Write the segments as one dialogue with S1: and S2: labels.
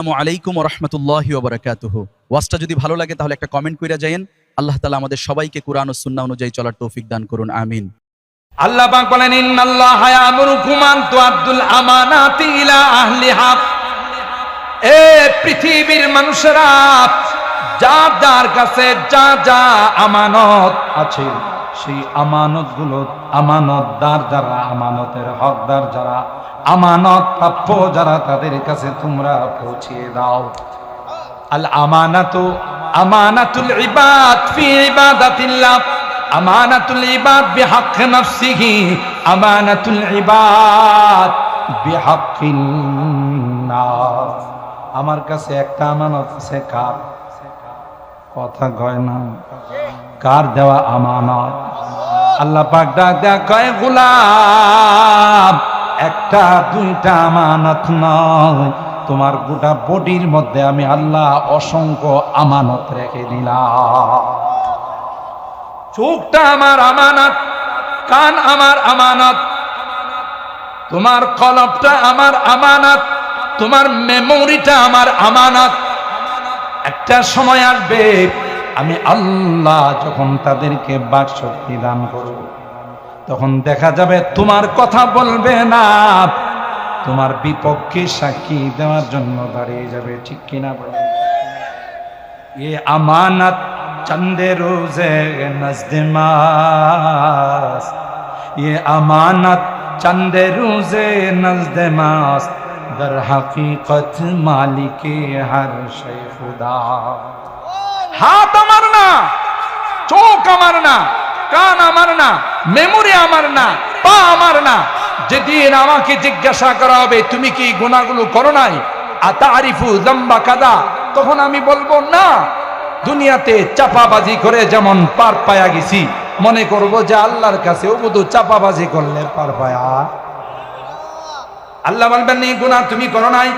S1: আসসালামু আলাইকুম ওয়া রাহমাতুল্লাহি ওয়া বারাকাতুহু। ওয়াজটা যদি ভালো লাগে তাহলে একটা কমেন্ট কইরা যায়েন। আল্লাহ তাআলা আমাদের সবাইকে কুরআন ও সুন্নাহ অনুযায়ী চলার তৌফিক দান করুন, আমিন।
S2: আল্লাহ পাক বলেন, ইন্নাল্লাহা ইয়ামুরুকুম আন তুআদ্দুল আমানাতি ইলা আহলিহা। এ পৃথিবীর মানুষেরা, যার যার কাছে যা যা আমানত আছে সেই আমানতগুলো, আমানতদার যারা, আমানতের হকদার যারা, আমানত প্রাপ্য যারা, তাদের কাছে তোমরা পৌঁছিয়ে দাও। আল আমানাতু আমানাতুল ইবাদ ফি ইবাদাতিল্লাহ, আমানাতুল ইবাদ বিহক নফসিহি, আমানাতুল ইবাদ বিহকিন নাস। আমার কাছে একটা আমানত আছে। কার? কথা কয় না। কার দেওয়া আমানত? আল্লাহ পাক ডাক দেয়া কয়, গোলাম, একটা দুইটা আমানত নয়, তোমার গোটা বডির মধ্যে আমি আল্লাহ অসংখ্য আমানত রেখে দিলাম। চোখটা আমার আমানত, কান আমার আমানত, তোমার কলবটা আমার আমানত, তোমার মেমোরিটা আমার আমানত। একটা সময় আসবে আমি আল্লাহ যখন তাদেরকে বাকশক্তি দান করব, তখন দেখা যাবে তোমার কথা বলবে না, তোমার বিপক্ষে সাক্ষী দেওয়ার জন্য দাঁড়িয়ে যাবে। ঠিক কিনা বলেন? ये अमानत चंदे रोजे नज़्दे मास, ये अमानत चंदे रोजे नज़्दे मास, दर हकीकत मालिके हर शै खुदा। हाथ আমার না, চোখ আমার না, কান আমার না, মেমোরি আমার না, পা আমার না। যেদিন আমাকে জিজ্ঞাসা করা হবে তুমি কি গুনাহগুলো করো নাই, আতারিফু যামবা কাদা, তখন আমি বলবো না। দুনিয়াতে চাপাবাজি করে যেমন পার পায়া গেছি, মনে করব যে আল্লাহর কাছে শুধু চাপাবাজি করলে পার পায়া। আল্লাহ বলবেন এই গুনাহ তুমি করো নাই।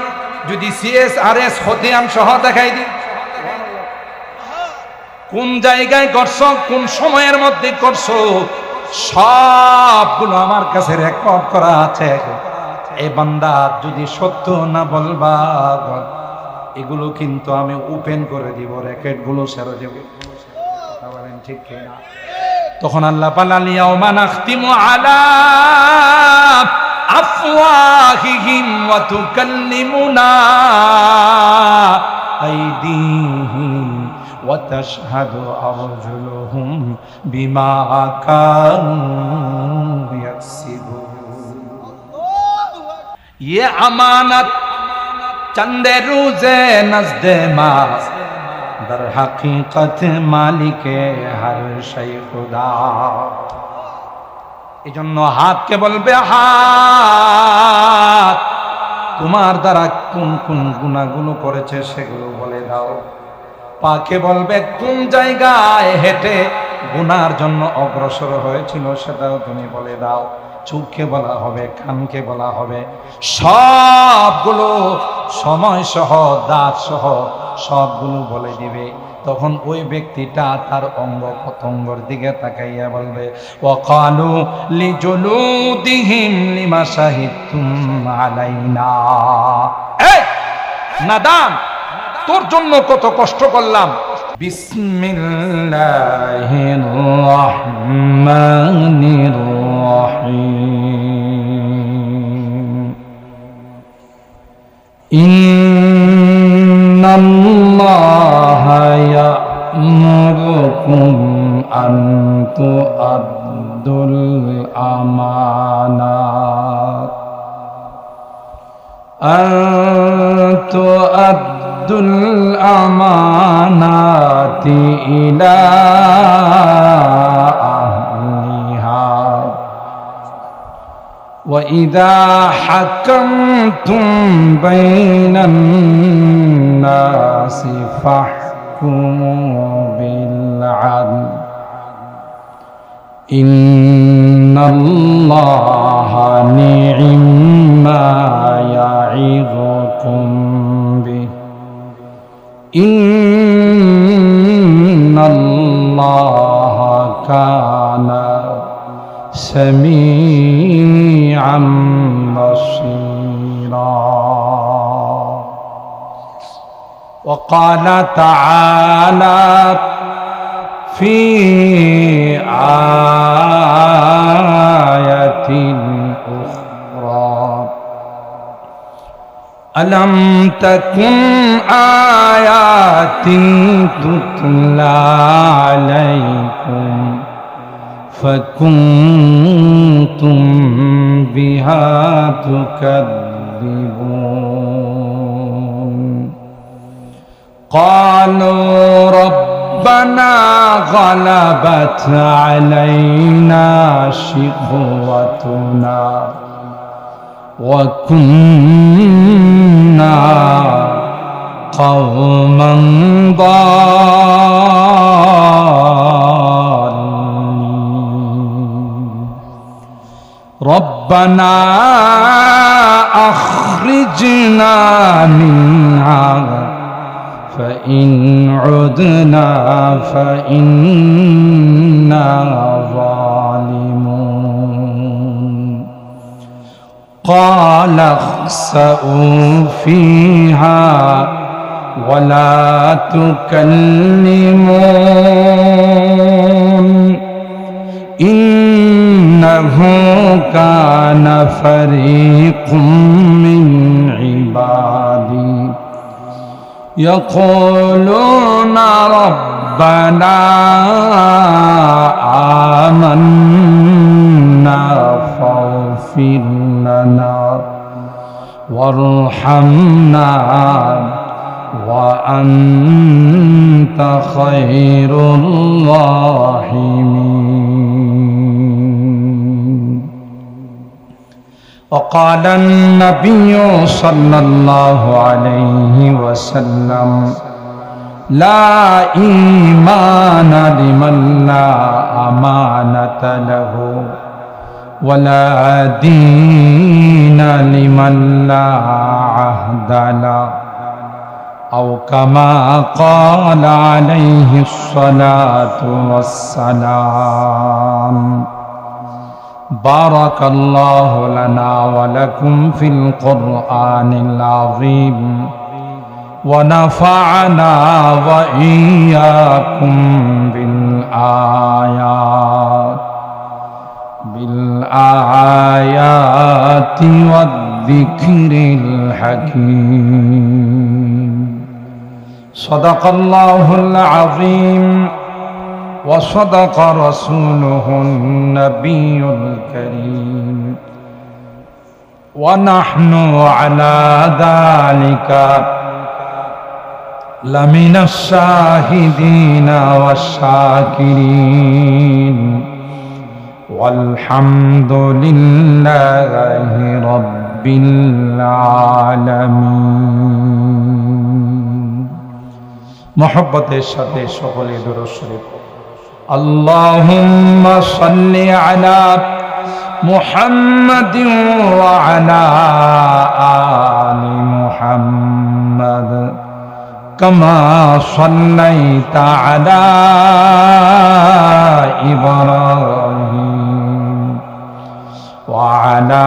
S2: যদি CSRS খতিয়ান সহ দেখাই দিই, কোন জায়গায় করছো, কোন সময়ের মধ্যে করছো, সবগুলো আমার কাছে রেকর্ড করা আছে। এই বান্দা যদি সত্য না বলবা, এগুলো কিন্তু আমি ওপেন করে দিব, রেকর্ড গুলো ছেড়ে দেব। বলেন ঠিক কিনা? তখন আল্লাহ পালাল, ইয়াউমা নাখতিমু আলা আফওয়াহিহিম ওয়া তুকাল্লিমুনা আইদিহিম ওয়া তাশহাদু আরজুলুহুম বিমা কানু ইয়াকসিবুন। ये अमानत चंदे रोजे नज़्दे मास, दर हकीकत मालिके हर शै खुदा। এজন্য হাতকে বলবে, হাত তোমার দ্বারা কোন কোন গুনাহগুলো করেছে সেগুলো বলে দাও। পাকে বলবে কোন জায়গায় হেঁটে গুনার জন্য অগ্রসর হয়েছিল সেটাও তুমি বলে দাও। চোখকে বলা হবে, কানকে বলা হবে, সবগুলো সময় সহ, দাঁত সহ সবগুলো বলে দিবে। তখন ওই ব্যক্তিটা তার অঙ্গ প্রত্যঙ্গের দিকে তাকাইয়া বলবে, ওয়াকালু লিজুলুদিহিম লিমা শাহিদতুম আলাইনা। এই নাদান, তোর জন্য কত কষ্ট করলাম। বিসমিল্লাহির রহমানির রহিম। ইন্নাল্লাহা ইয়া'মুরুকুম আন তু'আদ্দুল আমানাত, তু'আদ্দুল আমানাতি ইলা আহলিহা ওয়া ইযা হাকামতুম বাইনান নাসি ফাহকুমু বিল আদল, ইন্নাল্লাহা নি'ম্মা ইয়া'iযুকুম বিহি, ইন্নাল্লাহা কানা সামিআম বাসীরা। وقال تعالى في آية أخرى ألم تكن آياتي تتلى عليكم فكنتم بها تكذبون قالوا ربنا غلبت علينا شقوتنا وكنا قوما ضالين ربنا أخرجنا منها فإن عدنا فإنا ظالمون قال اخسئوا فيها ولا تكلمون إنه كان فريق من عبادي يقولون ربنا آمنا فاغفر لنا وارحمنا وأنت خير الراحمين وقال النبي صلى الله عليه وسلم لا إيمان لمن لا أمانة له ولا دين لمن لا عهد له أو كما قال عليه الصلاة والسلام بارك الله لنا ولكم في القرآن العظيم ونفعنا وإياكم بالآيات والذكر الحكيم صدق الله العظيم وصدق رسوله النبي الكريم ونحن على ذلك لمن الشاهدين والشاكرين والحمد لله رب العالمين محبতের সাথে সকলে দুরূদ শরীফ اللهم صل على محمد وعلى آل محمد كما صليت على إبراهيم وعلى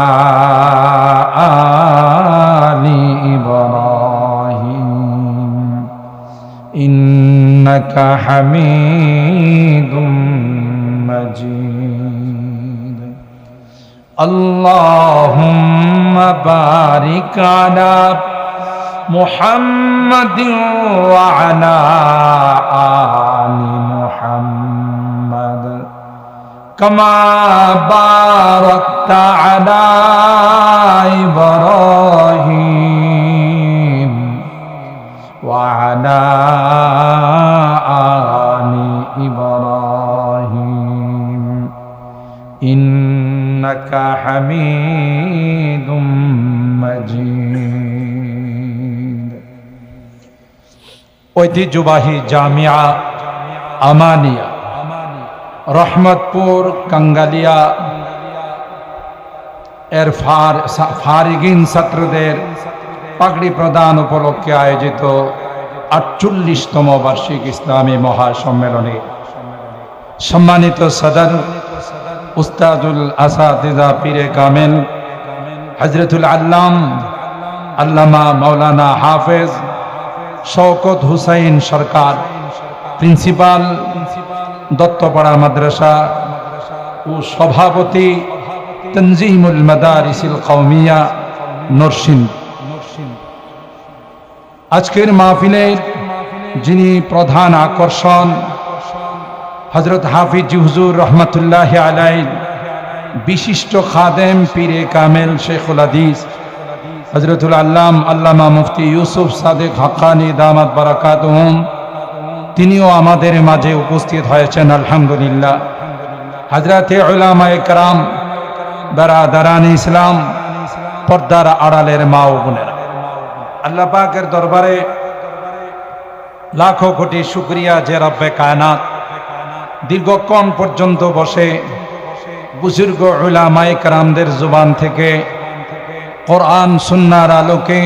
S2: آل إبراهيم إنك حميد مجيد اللهم بارك على محمد وعلى آل محمد كما باركت على إبراهيم وعلى آل إبراهيم إنك حميد مجيد ঐতিহ্যবাহী জামিয়া আমানিয়া রহমতপুর কাঙ্গালিয়া এর ফারিগিন ছাত্রদের পাগড়ি প্রদান উপলক্ষে আয়োজিত ৪৮তম বার্ষিক ইসলামী মহাসম্মেলনে সম্মানিত সদর উস্তাদুল আসাতিজা পীরে কামেল হযরতুল আল্লাম আল্লামা মাওলানা হাফেজ শওকত হুসাইন সরকার, প্রিন্সিপাল দত্তপাড়া মাদ্রাসা ও সভাপতি তনজিমুল মাদারিসিল কওমিয়া নরসিংদী। আজকের মাহফিলের যিনি প্রধান আকর্ষণ, হযরত হাফিজ হুজুর রহমতুল্লাহ আলাইহি বিশিষ্ট খাদেম পীরে কামেল শেখুল হাদিস হযরতুল আল্লাম আল্লামা মুফতি ইউসুফ সাদেক হাক্কানি দামাত বারাকাতুহুম, তিনিও আমাদের মাঝে উপস্থিত হয়েছেন আলহামদুলিল্লাহ। হযরতে উলামায়ে কেরাম, বারাদারান ইসলাম, পর্দার আড়ালের মা ও বোনেরা, আল্লাহ পাকের দরবারে লাখো কোটি শুকরিয়া যে রব্বে কায়নাত দীর্ঘক্ষণ পর্যন্ত বসে বুজুর্গ উলামায়ে কেরামদের জবান থেকে কোরআন সুন্নাহর আলোকে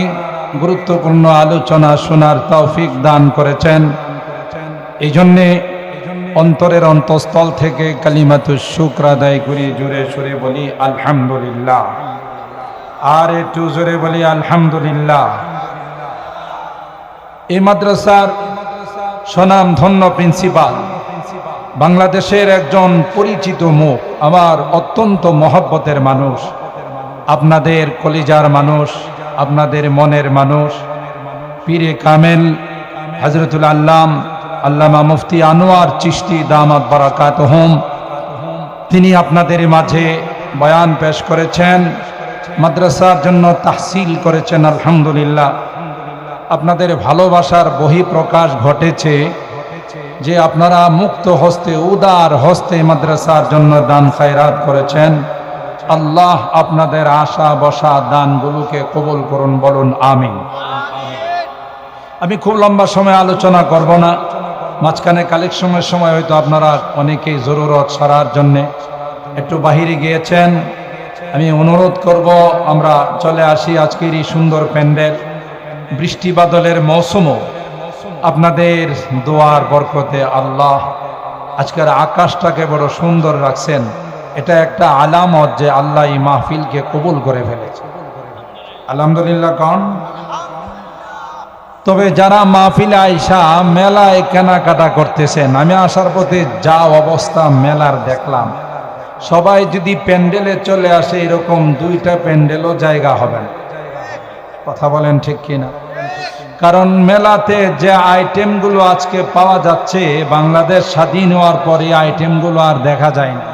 S2: গুরুত্বপূর্ণ আলোচনা শোনার তৌফিক দান করেছেন। এই জন্যে অন্তরের অন্তঃস্থল থেকে কালিমাতুশ শুকর আদায় করি, জোরে সুরে বলি আলহামদুলিল্লাহ, আর একটু জোরে বলি আলহামদুলিল্লাহ। এই মাদ্রাসার স্বনামধন্য প্রিন্সিপাল, বাংলাদেশের একজন পরিচিত মুখ, আমার অত্যন্ত মহব্বতের মানুষ, আপনাদের কলিজার মানুষ, আপনাদের মনের মানুষ, পীরে কামেল হযরতুল আল্লাম আল্লামা মুফতি আনোয়ার চিশতি দামাত বারাকাতুহুম, তিনি আপনাদের মাঝে বয়ান পেশ করেছেন, মাদ্রাসার জন্য তাহসিল করেছেন আলহামদুলিল্লাহ। আপনাদের ভালোবাসার বহিঃপ্রকাশ ঘটেছে যে আপনারা মুক্ত হস্তে, উদার হস্তে মাদ্রাসার জন্য দান খায়রাত করেছেন। আল্লাহ আপনাদের আশা বসা দানগুলোকে কবুল করুন, বলুন আমিন। আমি খুব লম্বা সময় আলোচনা করব না, মাঝখানে কালেকশনের সময় হয়তো আপনারা অনেকেই জরুরত সারার জন্যে একটু বাহিরে গিয়েছেন। আমি অনুরোধ করব আমরা চলে আসি আজকের এই সুন্দর প্যান্ডেল, বৃষ্টি বাদলের মৌসুমও আপনাদের দোয়ার বরকতে আল্লাহ আজকের আকাশটাকে বড় সুন্দর রাখছেন। এটা একটা আলামত যে আল্লাহ এই মাহফিলকে কবুল করে ফেলেছে, আলহামদুলিল্লাহ কন। তবে যারা মাহফিলে আইসা মেলায় কেনাকাটা করতেছেন, আমি আসার পথে যা অবস্থা মেলার দেখলাম, সবাই যদি প্যান্ডেলে চলে আসে এরকম দুইটা প্যান্ডেলও জায়গা হবে না। কথা বলেন ঠিক কিনা? কারণ মেলাতে যে আইটেমগুলো আজকে পাওয়া যাচ্ছে, বাংলাদেশ স্বাধীন হওয়ার পরে আইটেমগুলো আর দেখা যায় না।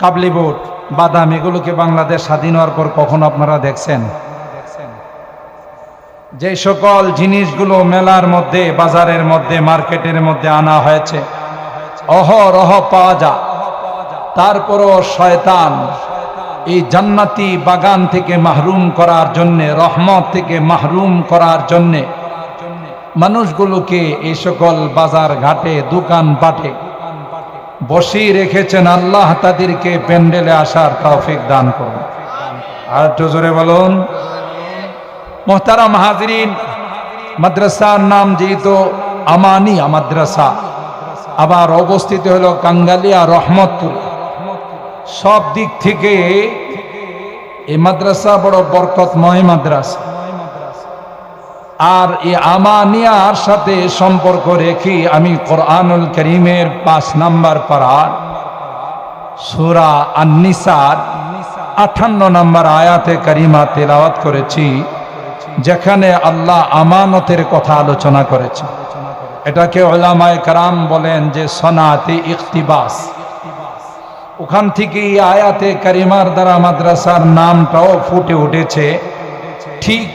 S2: কাবলি বুট, বাদাম, এগুলোকে বাংলাদেশ স্বাধীন হওয়ার পর কখনো আপনারা দেখছেন? যে সকল জিনিসগুলো মেলার মধ্যে, বাজারের মধ্যে, মার্কেটের মধ্যে আনা হয়েছে, অহরহ পাওয়া যায়, তারপরও শয়তান এই জান্নাতি বাগান থেকে মাহরুম করার জন্যে, রহমত থেকে মাহরুম করার জন্যে মানুষগুলোকে এই সকল বাজার ঘাটে, দোকান পাটে বসিয়ে রেখেছেন। আল্লাহ তাদেরকে প্যান্ডেলে আসার তৌফিক দান করুন। আর একটু জোরে বলুন। মোহতারাম হাজিরিন, মাদ্রাসার নাম যেহেতু আমানিয়া মাদ্রাসা, আবার অবস্থিত হলো কাঙ্গালিয়া রহমতপুর, সব দিক থেকে এই মাদ্রাসা বড় বরকতময় মাদ্রাসা। আর এই আমানিয়ার সাথে সম্পর্ক রেখে আমি কোরআনুল কারীমের 5 নম্বর পারা সূরা আন-নিসার 58 নম্বর আয়াতে কারিমা তেলাওয়াত করেছি, যেখানে আল্লাহ আমানতের কথা আলোচনা করেছে। এটাকে উলামায়ে কেরাম বলেন যে সনাতে ইকতিবাস। ওখান থেকে এই আয়াতে কারিমার দ্বারা মাদ্রাসার নামটাও ফুটে উঠেছে। ঠিক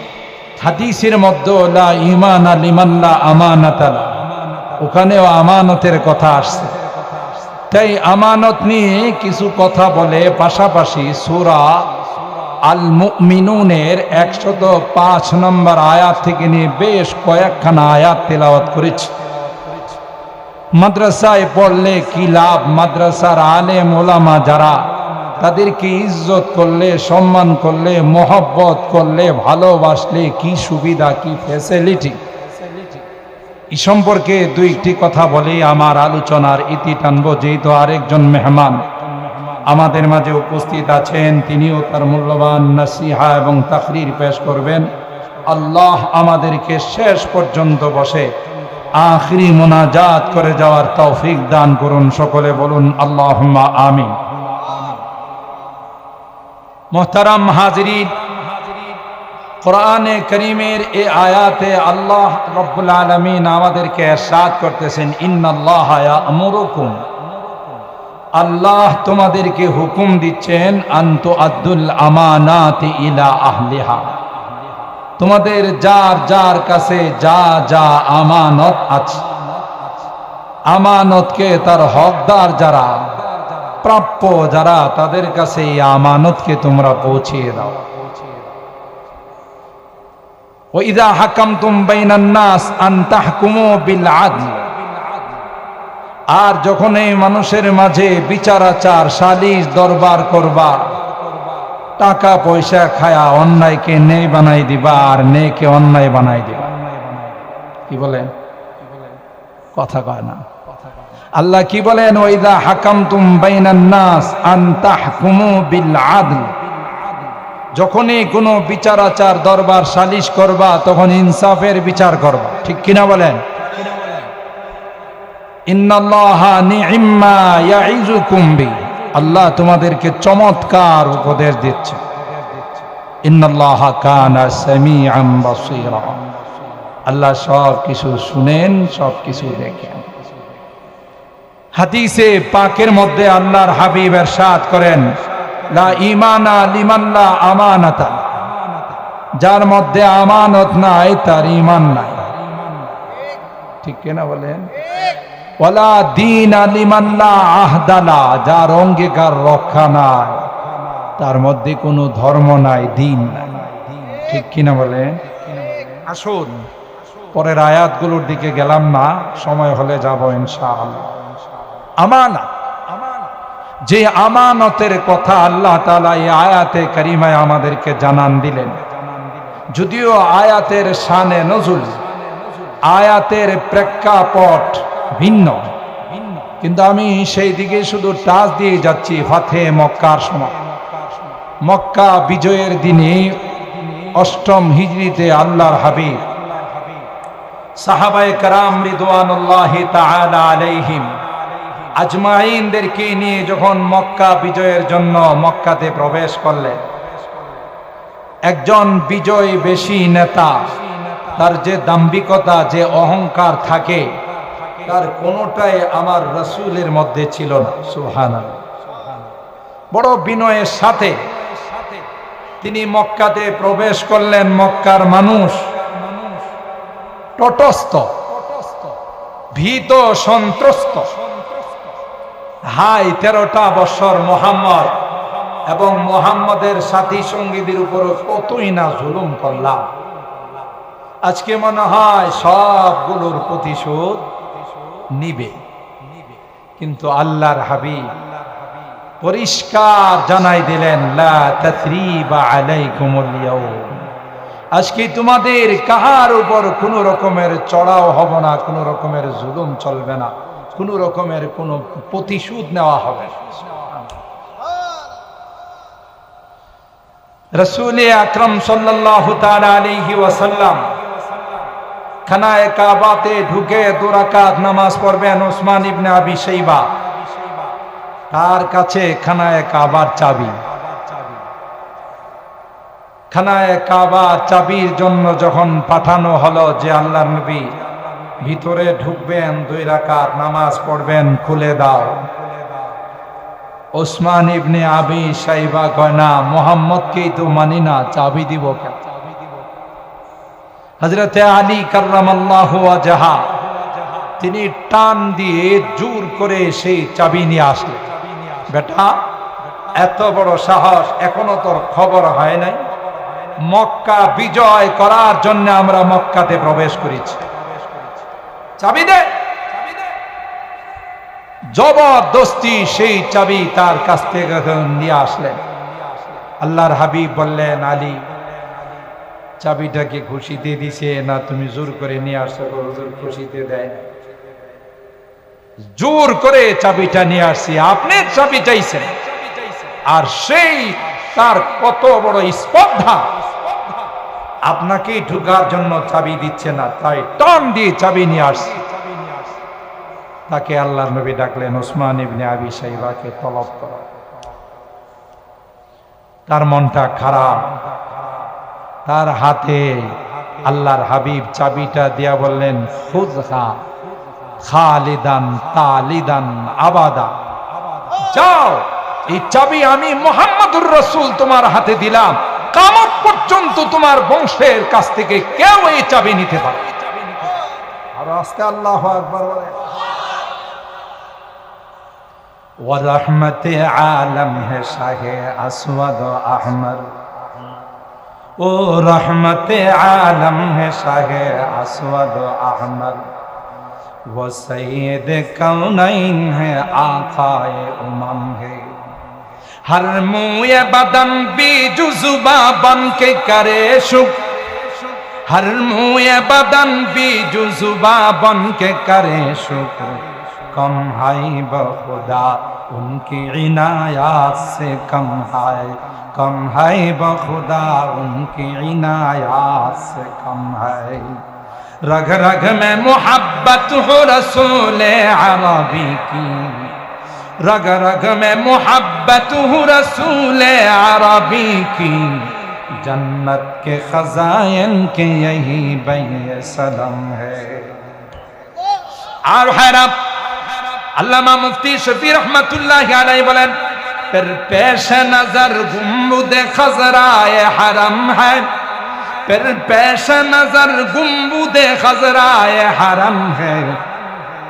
S2: হাদিসের মধ্যে লা ঈমান লিমান লা আমানাতা লা, ওখানেও আমানতের কথা আসছে। তাই আমানত নিয়ে কিছু কথা বলে পাশাপাশি সূরা আল মুমিনুনের 105 নম্বর আয়াত থেকে নিয়ে বেশ কয়েকখানা আয়াত তেলাওয়াত করেছি। মাদ্রাসায় পড়লে কি লাভ, মাদ্রাসার আলেম ওলামা যারা, তাদেরকে ইজ্জত করলে, সম্মান করলে, মহব্বত করলে, ভালোবাসলে কি সুবিধা, কি ফ্যাসিলিটি, এই সম্পর্কে দুই একটি কথা বলেই আমার আলোচনার ইতি টানবো। যেহেতু আরেকজন মেহমান আমাদের মাঝে উপস্থিত আছেন, তিনিও তার মূল্যবান নসিহা এবং তাকরীর পেশ করবেন। আল্লাহ আমাদেরকে শেষ পর্যন্ত বসে আখিরি মুনাজাত করে যাওয়ার তৌফিক দান করুন। সকলে বলুন আল্লাহুম্মা আমিন। মুহতারাম হাজিরিন, কোরআনে কারীমের এই আয়াতে আল্লাহ রাব্বুল আলামিন আমাদেরকে ইরশাদ করতেছেন, ইন্নাল্লাহা ইয়া'মুরুকুম, আল্লাহ তোমাদেরকে হুকুম দিচ্ছেন, আনতু আদ্দুল আমানাতি ইলা আহলিহা, তোমাদের যার যার কাছে যা যা আমানত আছে, আমানতকে তার হকদার যারা, প্রাপ্য যারা, তাদের কাছে এই আমানতকে তোমরা পৌঁছিয়ে দাও। ওয়াইযা হাকামতুম বাইনান নাস আন তাহকুমু বিল আদল, আর যখন এই মানুষের মাঝে বিচার আচার সালিশ দরবার করবা, টাকা পয়সা খায়া অন্যায়কে ন্যায় বানাই দিবা আর ন্যায়কে অন্যায় বানাই দিবা। কি বলেন? কথা কয় না। আল্লাহ কি বলেন? ওয়াইযা হাকামতুম বাইনান নাস আন তাহকুমু বিল আদল, যখনই কোনো বিচার আচার দরবার সালিশ করবা তখন ইনসাফের বিচার করবা। ঠিক কিনা বলেন? ইন্নাল্লাহা নি'ম্মা ইয়া'iযুকুম বি, আল্লাহ তোমাদেরকে চমৎকার উপদেশ দিচ্ছে। ইন্নাল্লাহা কানা সামিআন বাসীরা, আল্লাহ সব কিছু শুনেন, সব কিছু দেখেন। হাদিসে পাকের মধ্যে আল্লাহর হাবিব ইরশাদ করেন, লা ঈমানা লিমান লা আমানাতা, যার মধ্যে আমানত নাই তার ঈমান নাই। ঠিক কিনা বলেন? ওয়ালা দীনা লিমান লা আহদালা, যার অঙ্গীকার রক্ষা নাই তার মধ্যে কোনো ধর্ম নাই, দিন নাই। ঠিক কিনা বলেন? আসুন পরের আয়াতগুলোর দিকে গেলাম না, সময় হলে যাব ইনশাআল্লাহ। আমানত, যে আমানতের কথা আল্লাহ তাআলা এই আয়াতে কারিমায় আমাদেরকে জানান দিলেন, যদিও আয়াতের শানে নজুল, আয়াতের প্রেক্ষাপট ভিন্ন, কিন্তু আমি সেই দিকে শুধু টাচ দিয়ে যাচ্ছি। ফাতে মক্কার সময়, মক্কা বিজয়ের দিনে ৮ম হিজরিতে আল্লাহর হাবিব সাহাবায়ে কেরাম রিদওয়ানুল্লাহি তাআলা আলাইহিম আজমাইনদেরকে নিয়ে যখন মক্কা বিজয়ের জন্য মক্কাতে প্রবেশ করলেন, একজন বিজয় বেশি নেতা, তার যে দাম্ভিকতা, যে অহংকার থাকে, তার কোনোটাই আমার রাসূলের মধ্যে ছিল না। সুবহানাল্লাহ। বড় বিনয়ের সাথে তিনি মক্কাতে প্রবেশ করলেন। মক্কার মানুষ তটস্থ, ভীত, সন্ত্রস্ত। হাই 13টা বছর মোহাম্মদ এবং মোহাম্মদের সাথী সঙ্গীদের উপর কতই না জুলুম করলাম, আজকে মনে হয় সবগুলোর প্রতিশোধ নিবে। কিন্তু আল্লাহর হাবিব পরিষ্কার জানাই দিলেন, লা তাসরিবা আলাইকুমুল ইয়াউম, আজকে তোমাদের কাহার উপর কোনো রকমের চড়াও হবে না, কোনো রকমের জুলুম চলবে না, কোনো রকমের কোনো প্রতিশোধ নেওয়া হবে না। রাসূল আকরাম সাল্লাল্লাহু তাআলা আলাইহি ওয়াসাল্লাম খানায়ে কাবাতে ঢুকে 2 রাকাত নামাজ পড়বেন। ওসমান ইবনে আবি শাইবা, তার কাছে খানায়ে কাবার চাবি। খানায়ে কাবার চাবির জন্য যখন পাঠানো হলো যে আল্লাহর নবী ভিতরে ঢুকবেন, 2 রাকাত নামাজ পড়বেন, খুলে দাও, ওসমান ইবনে আবি শাইবা কয়, না, মুহাম্মদকেই তো মানি না, চাবি দিব কেন? হযরতে আলী কাররামাল্লাহু ওয়াজহা তিনি টান দিয়ে জোর করে সেই চাবি নিয়ে আসলেন। বেটা, এত বড় সাহস, এখনো তোর খবর হয় নাই? মক্কা বিজয় করার জন্য আমরা মক্কাতে প্রবেশ করেছি, চাবি দে। জবরদস্তি সেই চাবি তার কাছ থেকে নিয়ে আসলেন। আল্লাহর হাবিব বললেন, আলী, চাবিটাকে খুশিতে দিছে না তুমি জোর করে নিয়ে আসছো? হুজুর খুশিতে দেয়, জোর করে চাবিটা নিয়ে আসছি। আপনি চাবি চাইছেন, আর সেই তার কত বড় স্পর্ধা! আপনাকেই ঢুকার জন্য চাবি দিচ্ছে না, তাই টান দিয়ে চাবি নিয়ে আসছে। তাকে আল্লাহর নবী ডাকলেন, ওসমান ইবনে আবি শাইবাকে তলব করো। তার মনটা খারাপ, তার হাতে আল্লাহর হাবিব চাবিটা দিয়া বললেন, খুযহা খালিদান তালিদান আবাদা, যাও এই চাবি আমি মুহাম্মদুর রাসূল তোমার হাতে দিলাম, কিয়ামত পর্যন্ত তোমার বংশের কাছ থেকে কেউ এই চাবি নিতে পারবে না। আর আজকে আল্লাহু আকবার বলে। ওয়া রাহমাতে আলম হে শাহে আসওয়াদ আহমর, ও রহমতে আলম হে শাহে আসওয়াদ আহমর, वो सैयद कौनैन है आकाए उमम है, हर मुए बदन भी जुजुबा बन के करे शुक्र, हर मुए बदन भी जुजुबा बन के करे शुक्र, कम है बखुदा उनकी इनायत से कम है बखुदा उनकी इनायत से कम है, रग रग में मोहब्बत हो रसूल अरबी की, रग रग में मोहब्बत हो रसूल अरबी की, जन्नत के खजाइन के यही बे सलम है। और हैरत अल्लामा मुफ्ती शफी रहमतुल्लाह अलैहि बोलेन, फिर पेश नजर गुंबद खजराए हरम है, फिर पेश नजर गुंबद खजराए हरम है,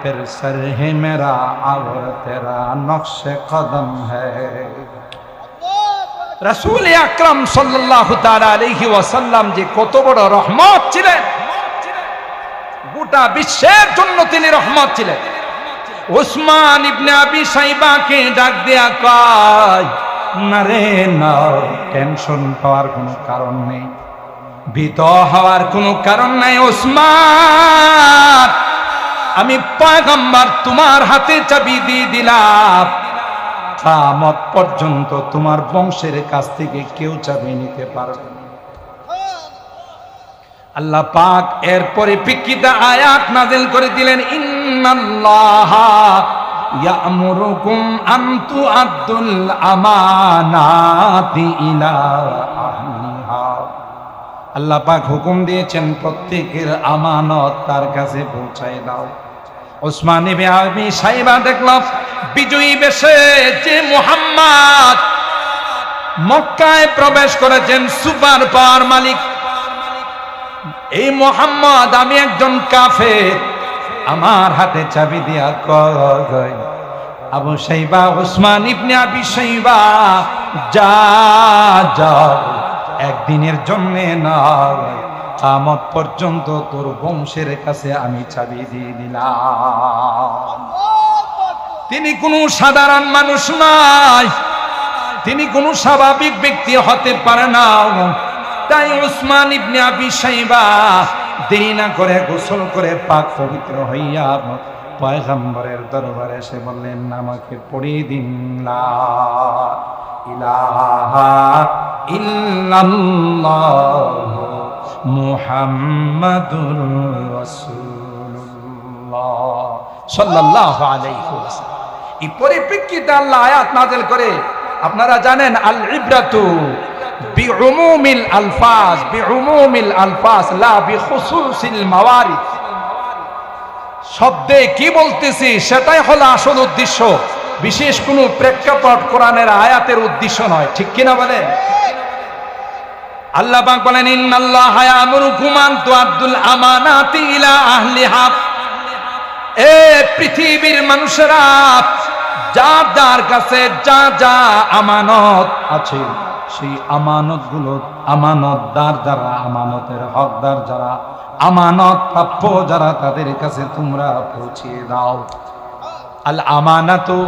S2: फिर सर है मेरा और तेरा नक्श कदम है। रसूल আকরাম সাল্লাল্লাহু তাআলা আলাইহি ওয়াসাল্লাম যে কত বড় রহমত ছিলেন, গোটা বিশ্বের জন্য তিনি রহমত ছিলেন। ওসমান ইবনে আবি শাইবাকে ডাক দেয়া কয়, না রে না, টেনশন পাওয়ার কোনো কারণ নেই, ভীত হওয়ার কোনো কারণ নাই। ওসমান, আমি পয়গম্বর তোমার হাতে চাবি দিয়ে দিলাম, কিয়ামত পর্যন্ত তোমার বংশের কাছ থেকে কেউ চাবি নিতে পারবে না। আল্লাহ পাক এর পরিপ্রেক্ষিতে আয়াত নাযিল করে দিলেন, ইন্নাল্লাহা ইয়া'মুরুকুম আন তুআদ্দুল আমানাতি ইলা আহলিহা, আল্লাহ পাক হুকুম দিয়েছেন প্রত্যেকের আমানত তার কাছে পৌঁছায় দাও। ওসমান ইবনে আবি শাইবা দেখলাম বিজয়ী বেশে যে মুহাম্মদ মক্কায় প্রবেশ করেছেন, সুপার পাওয়ার মালিক এই মুহাম্মদ, আমি একজন কাফের, আমার হাতে চাবি দিয়া কয়, আবু শাইবা ওসমান ইবনে আবি শাইবা, যা যাও, একদিনের জন্য না, কিয়ামত পর্যন্ত তোর বংশের কাছে আমি চাবি দিয়ে দিলাম। তিনি কোনো সাধারণ মানুষ নয়, তিনি কোনো স্বাভাবিক ব্যক্তি হতে পারে না। তাই ওসমান ইবনে আবি শাইবা দেরি না করে গোসল করে পাক পবিত্র হইয়া পয়গম্বরের দরবারে এসে বললেন, আমাকে পড়িয়ে দিন লা ইলাহা ইল্লাল্লাহ মুহাম্মাদুর রাসূলুল্লাহ সাল্লাল্লাহু আলাইহি ওয়াসাল্লাম। এই পরিপ্রেক্ষিতে আল্লাহ আয়াত নাযিল করে, আপনারা জানেন আল ইবরাতু বিউমুমিল আলফাজ, বিউমুমিল আলফাজ লা বিখুসুসিল মাওয়ারিদ। শব্দে কি বলতেছি সেটাই হলো আসল উদ্দেশ্য, বিশেষ কোনো প্রেক্ষাপট কোরআনের আয়াতের উদ্দেশ্য নয়, ঠিক কিনা বলেন? আল্লাহ পাক বলেন, ইন্নাল্লাহা ইয়া'মুরুকুম আন তুআদ্দুল আমানাতি ইলা আহলিহা, এ পৃথিবীর মানুষেরা, যার যার কাছে যা যা আমানত আছে সেই আমানতগুলো, আমানতদার যারা, আমানতের হকদার যারা, আমানত প্রাপ্য যারা, তাদের কাছে তোমরা পৌঁছিয়ে দাও। আল আমানাতু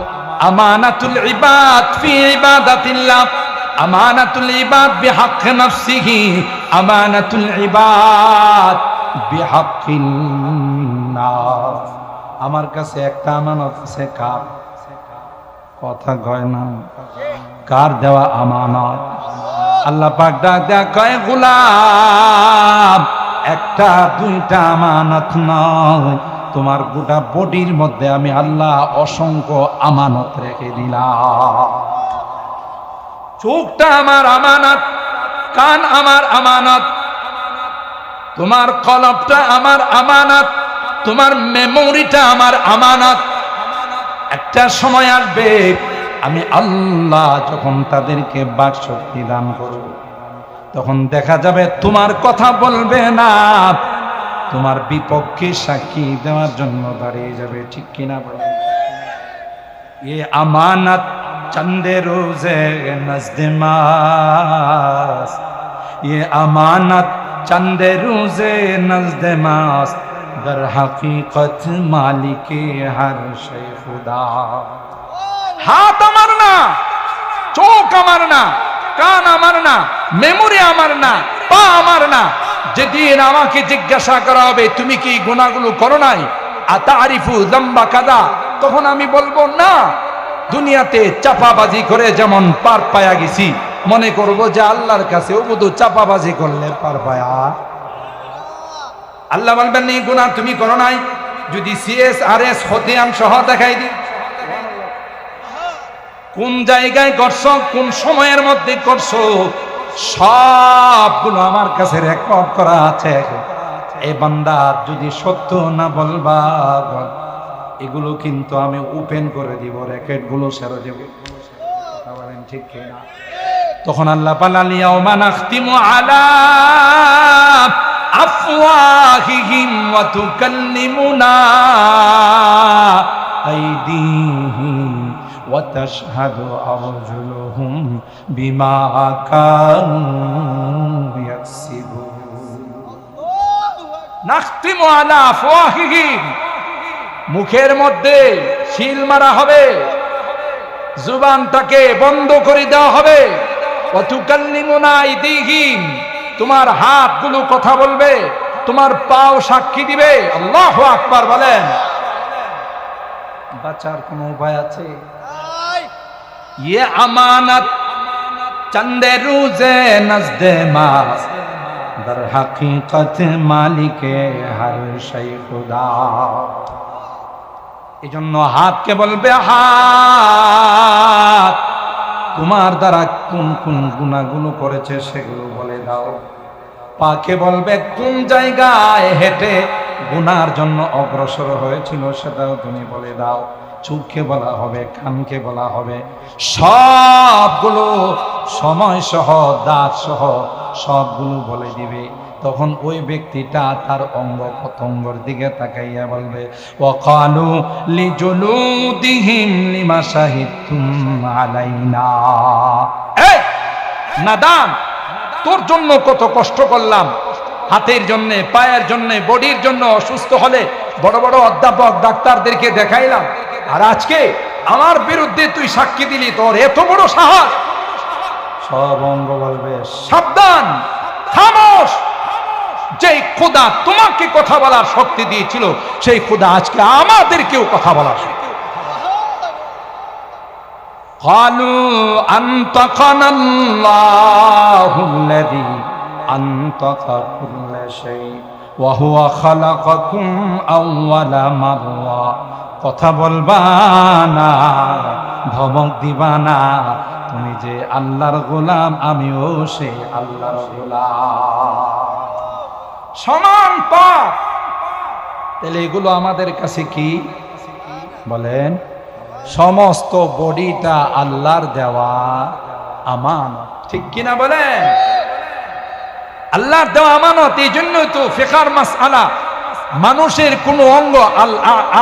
S2: আমানাতুল ইবাদ ফি ইবাদাতিল্লাহ, আমানাতুল ইবাদ বিহক নফসিহি, আমানাতুল ইবাদ বিহকিন নাস। আমার কাছে একটা আমানত আছে, কার কথা কয় না, কার দেওয়া আমানত? আল্লাহ পাক ডাক দেয়া কয় গোলাম, একটা দুইটা আমানত নয়, তোমার গোটা বডির মধ্যে আমি আল্লাহ অসংখ্য আমানত রেখে দিলাম। চোখটা আমার আমানত, কান আমার আমানত, তোমার কলবটা আমার আমানত, তোমার মেমোরিটা আমার আমানত। একটা সময় আসবে আমি আল্লাহ যখন তাদেরকে বাকশক্তি দান করব, তখন দেখা যাবে তোমার কথা বলবে না, তোমার বিপক্ষে সাক্ষী দেওয়ার জন্য দাঁড়িয়ে যাবে। ঠিক কিনা বলেন? ये अमानत चंदे रोजे नज़्दे मास, ये अमानत चंदे रोजे नज़्दे मास, दर हकीकत मालिके हर शे खुदा। हाथ আমার না, চোখ আমার না, কান আমার না, মেমোরি আমার না, পা আমার না। যেদিন আমাকে জিজ্ঞাসা করা হবে তুমি কি গুনাহগুলো করো নাই, আতারিফু যামবা কাদা, তখন আমি বলবো না। দুনিয়াতে চাপাবাজি করে যেমন পার পায়া গেছি, মনে করব যে আল্লাহর কাছে শুধু চাপাবাজি করলে পার পায়া। আল্লাহ বলবেন এই গুনাহ তুমি করো নাই, যদি CSRS খতিয়ান সহ দেখাই দিই কোন জায়গায় করছো, কোন সময়ের মধ্যে করছো, সবগুলো আমার কাছে রেকর্ড করা আছে। এই বান্দা যদি সত্য না বলবা, এগুলো কিন্তু আমি ওপেন করে দিব, রেকর্ড গুলো ছেড়ে দেব। বলেন ঠিক কিনা? তখন আল্লাহ পালাল ইয়াউমা নাখতিমু আলা আফওয়াহিহিম ওয়া তুকাল্লিমুনা আইদিহিম ওয়া তাশহাদু আরজুলুহুম বিমা কানু ইয়াকসিবুন। নাখতিমু আলা আফওয়াহিহিম, মুখের মধ্যে সিল মারা হবে, জুবানটাকে বন্ধ করে দেওয়া হবে। ওয়া তুকাল্লিমুনা আইদিহিম, তোমার হাতগুলো কথা বলবে, তোমার পাও সাক্ষী দিবে। আল্লাহু আকবার বলেন। বাঁচার কোন উপায় আছে? ये अमानत चंदे रोजे नज़्दे मास, दर हकीकत मालिके हर शै खुदा। এজন্য হাতকে বলবে, হাত তোমার দ্বারা কোন কোন গুনাহগুলো করেছে সেগুলো বলে দাও। পাকে বলবে কোন জায়গায় হেঁটে গুনার জন্য অগ্রসর হয়েছিল সেটাও তুমি বলে দাও। চোখকে বলা হবে, কানকে বলা হবে, সবগুলো সময় সহ দাঁত সহ সবগুলো বলে দিবে। তখন ওই ব্যক্তিটা তার অঙ্গ প্রত্যঙ্গের দিকে তাকাইয়া বলবে, ওয়াকালু লিজুলুদিহিম লিমা শাহিদতুম আলাইনা। এই নাদান, তোর জন্য কত কষ্ট করলাম, হাতের জন্য, পায়ের জন্য, বডির জন্য। অসুস্থ হলে বড় বড় অধ্যাপক ডাক্তারদেরকে দেখাইলাম, আর আজকে আমার বিরুদ্ধে তুই সাক্ষী দিলি, তোর এত বড় সাহস। সব অঙ্গ বলবে সাবধান, খামোশ। যেই খোদা তোমাকে কথা বলার শক্তি দিয়েছিল সেই খোদা আজকে আমাদেরকেও কথা বলার শক্তি। قالوا أنطقنا الله الذي أنطق كل شيء وهو خلقكم أول مرة। কথা বলবা না, ধমক দিবা না, তুমি যে আল্লাহর গোলাম, আমিও সেই আল্লাহর গোলাম, সমান পাপ। তাহলে এগুলো আমাদের কাছে কি বলেন? সমস্ত বডিটা আল্লাহর দেওয়া আমানত। ঠিক কিনা বলেন? আল্লাহর দেওয়া আমানত। এই জন্যই তো ফিকহার মাসআলা, মানুষের কোন অঙ্গ, আল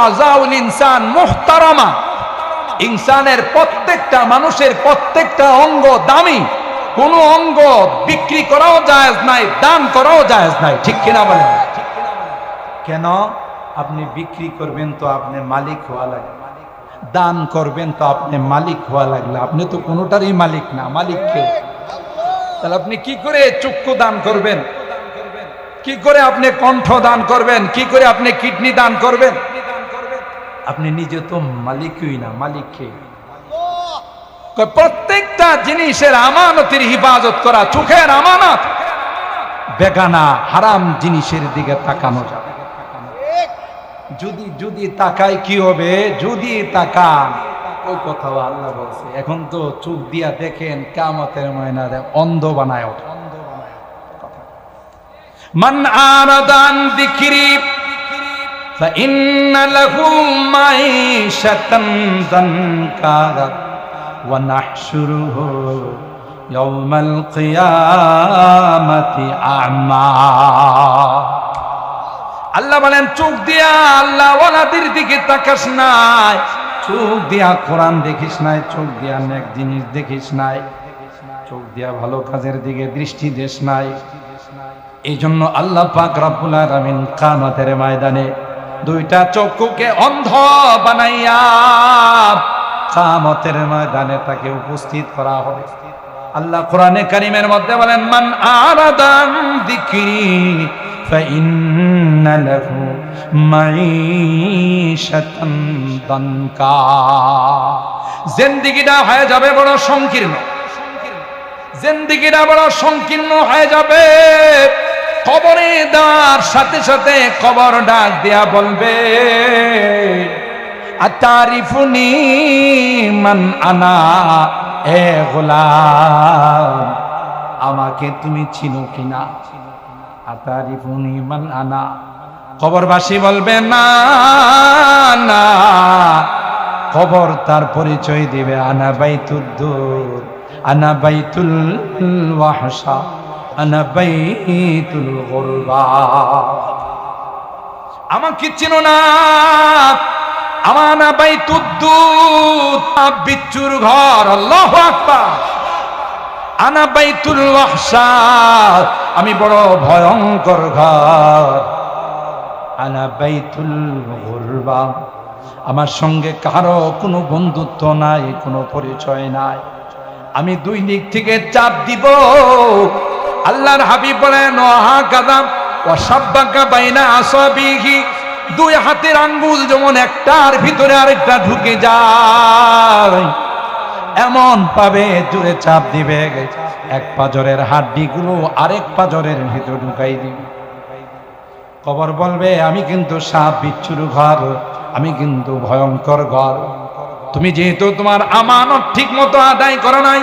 S2: আযাউল ইনসান মুহতারামা, ইনসানের প্রত্যেকটা, মানুষের প্রত্যেকটা অঙ্গ দামি। কোন অঙ্গ বিক্রি করাও জায়েজ নাই, দান করাও জায়েজ নাই। ঠিক কিনা বলেন? কেন? আপনি বিক্রি করবেন তো আপনি মালিক হওয়া লাগবে, দান করবেন তো আপনি মালিক হওয়া লাগলে। আপনি তো কোনোটারই মালিক না, মালিক কে? তাহলে আপনি কি করে চক্ষু দান করবেন? কি করে আপনি কণ্ঠ দান করবেন? কি করে আপনি কিডনি দান করবেন? আপনি নিজে তো মালিকই না, মালিক কে? প্রত্যেকটা জিনিসের আমানতের হিফাজত করা, চোখের আমানত, বেগানা হারাম জিনিসের দিকে তাকানো যাবে। যদি তাকাই কি হবে? যদি তাকান, ওই কথাও আল্লাহ বলছে, এখন তো চোখ দিয়া দেখেন, কিয়ামতের ময়দানে অন্ধ বানায় ওঠে। মান আরাদান যিকরি ফাইন্না লাহু মাঈশাতান দানকা ওয়া নাহশুরুহু ইয়াওমাল কিয়ামাতি আ'মা। আল্লাহ বলেন, চোখ দিয়া আল্লাহ ওয়ালাদের দিকে তাকাস নাই, চোখ দিয়া কোরআন দেখিস নাই, চোখ দিয়া নেক জিনিস দেখিস নাই, চোখ দিয়া ভালো কাজের দিকে দৃষ্টি দেশ নাই। এই জন্য আল্লাহ পাক রব্বুল আলামিন কিয়ামতের ময়দানে দুইটা চক্ষুকে অন্ধ বানাইয়া কিয়ামতের ময়দানে তাকে উপস্থিত করা হবে। আল্লাহ কোরআনে কারীমের মধ্যে বলেন, মান আরাদান যিকরি ফাইন্না লাহু মাঈশাতান দানকা। জিন্দেগিটা হয়ে যাবে বড় সংকীর্ণ, জিন্দেগিটা বড় সংকীর্ণ হয়ে যাবে। কবরে দেওয়ার সাথে সাথে কবর ডাক দিয়া বলবে, আতারিফুনি মান আনা, এ গোলাম আমাকে তুমি চিনো কিনা? আতারিফুনি মান আনা। কবরবাসী বলবে, না না। কবর তার পরিচয় দিবে, আনা বাইতুদ্দুর, আনা বাইতুল ওয়াহশা, আনা বাইতুল গুরবা। আমাকে চিনো না? আমানা বাইতুদ্দুর, বিচ্ছুর ঘর। আল্লাহু আকবার। আনা বাইতুল ওয়াহশা, আমি বড় ভয়ঙ্কর ঘর। আনা বাইতুল গুরবা, আমার সঙ্গে কারো কোনো বন্ধুত্ব নাই, কোনো পরিচয় নাই। আমি দুই দিক থেকে চাপ দিব। আল্লাহর হাবিব বলেন, ওহা কাদাম ওয়া সাব্বাকা বাইনা আসাবিহি, দুই হাতের আঙ্গুল যেমন একটার ভিতরে আরেকটা ঢুকে যায়, এমন পাবে জোরে চাপ দিবে, এক পাজরের হাড্ডিগুলো আরেক পাজরের ভিতর ঢুকাই দিবে। কবর বলবে, আমি কিন্তু সাপ বিচ্ছুর ঘর, আমি কিন্তু ভয়ঙ্কর ঘর। তুমি যেহেতু তোমার আমানত ঠিক মতো আদায় করো নাই,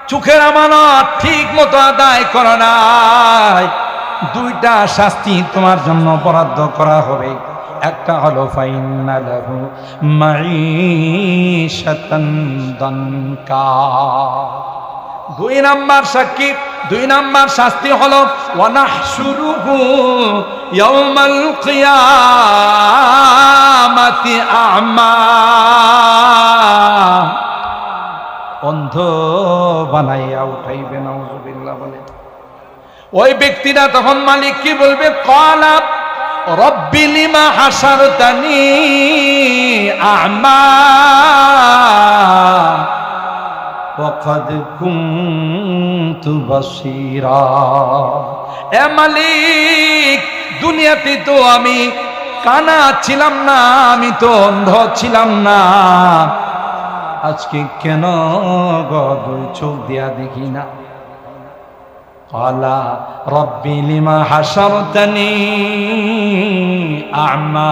S2: চোখের আমানত ঠিক মতো আদায় করো নাই, দুইটা শাস্তি তোমার জন্য বরাদ্দ করা হবে। একটা হলো ফাইন্না লাহু মাঈশাতান দানকা, দুই নাম্বার সাক্ষী, দুই নাম্বার শাস্তি হলো ওয়া নাহশুরুহু ইয়াওমাল কিয়ামাতি আ'মা, অন্ধ বানাইয়া উঠাইবে। নাউযুবিল্লাহ বলে। ওই ব্যক্তিটা তখন মালিক কি বলবে? ক্বালা রব্বি লিমা হাসারতানি আ'মা ওয়া ক্বাদ কুনতু বাসীরা। এ মালিক, দুনিয়াতে তো আমি কানা ছিলাম না, আমি তো অন্ধ ছিলাম না, আজকে কেন গো দুই চোখ দিয়া দেখি না? ক্বালা রব্বি লিমা হাসারতানি আ'মা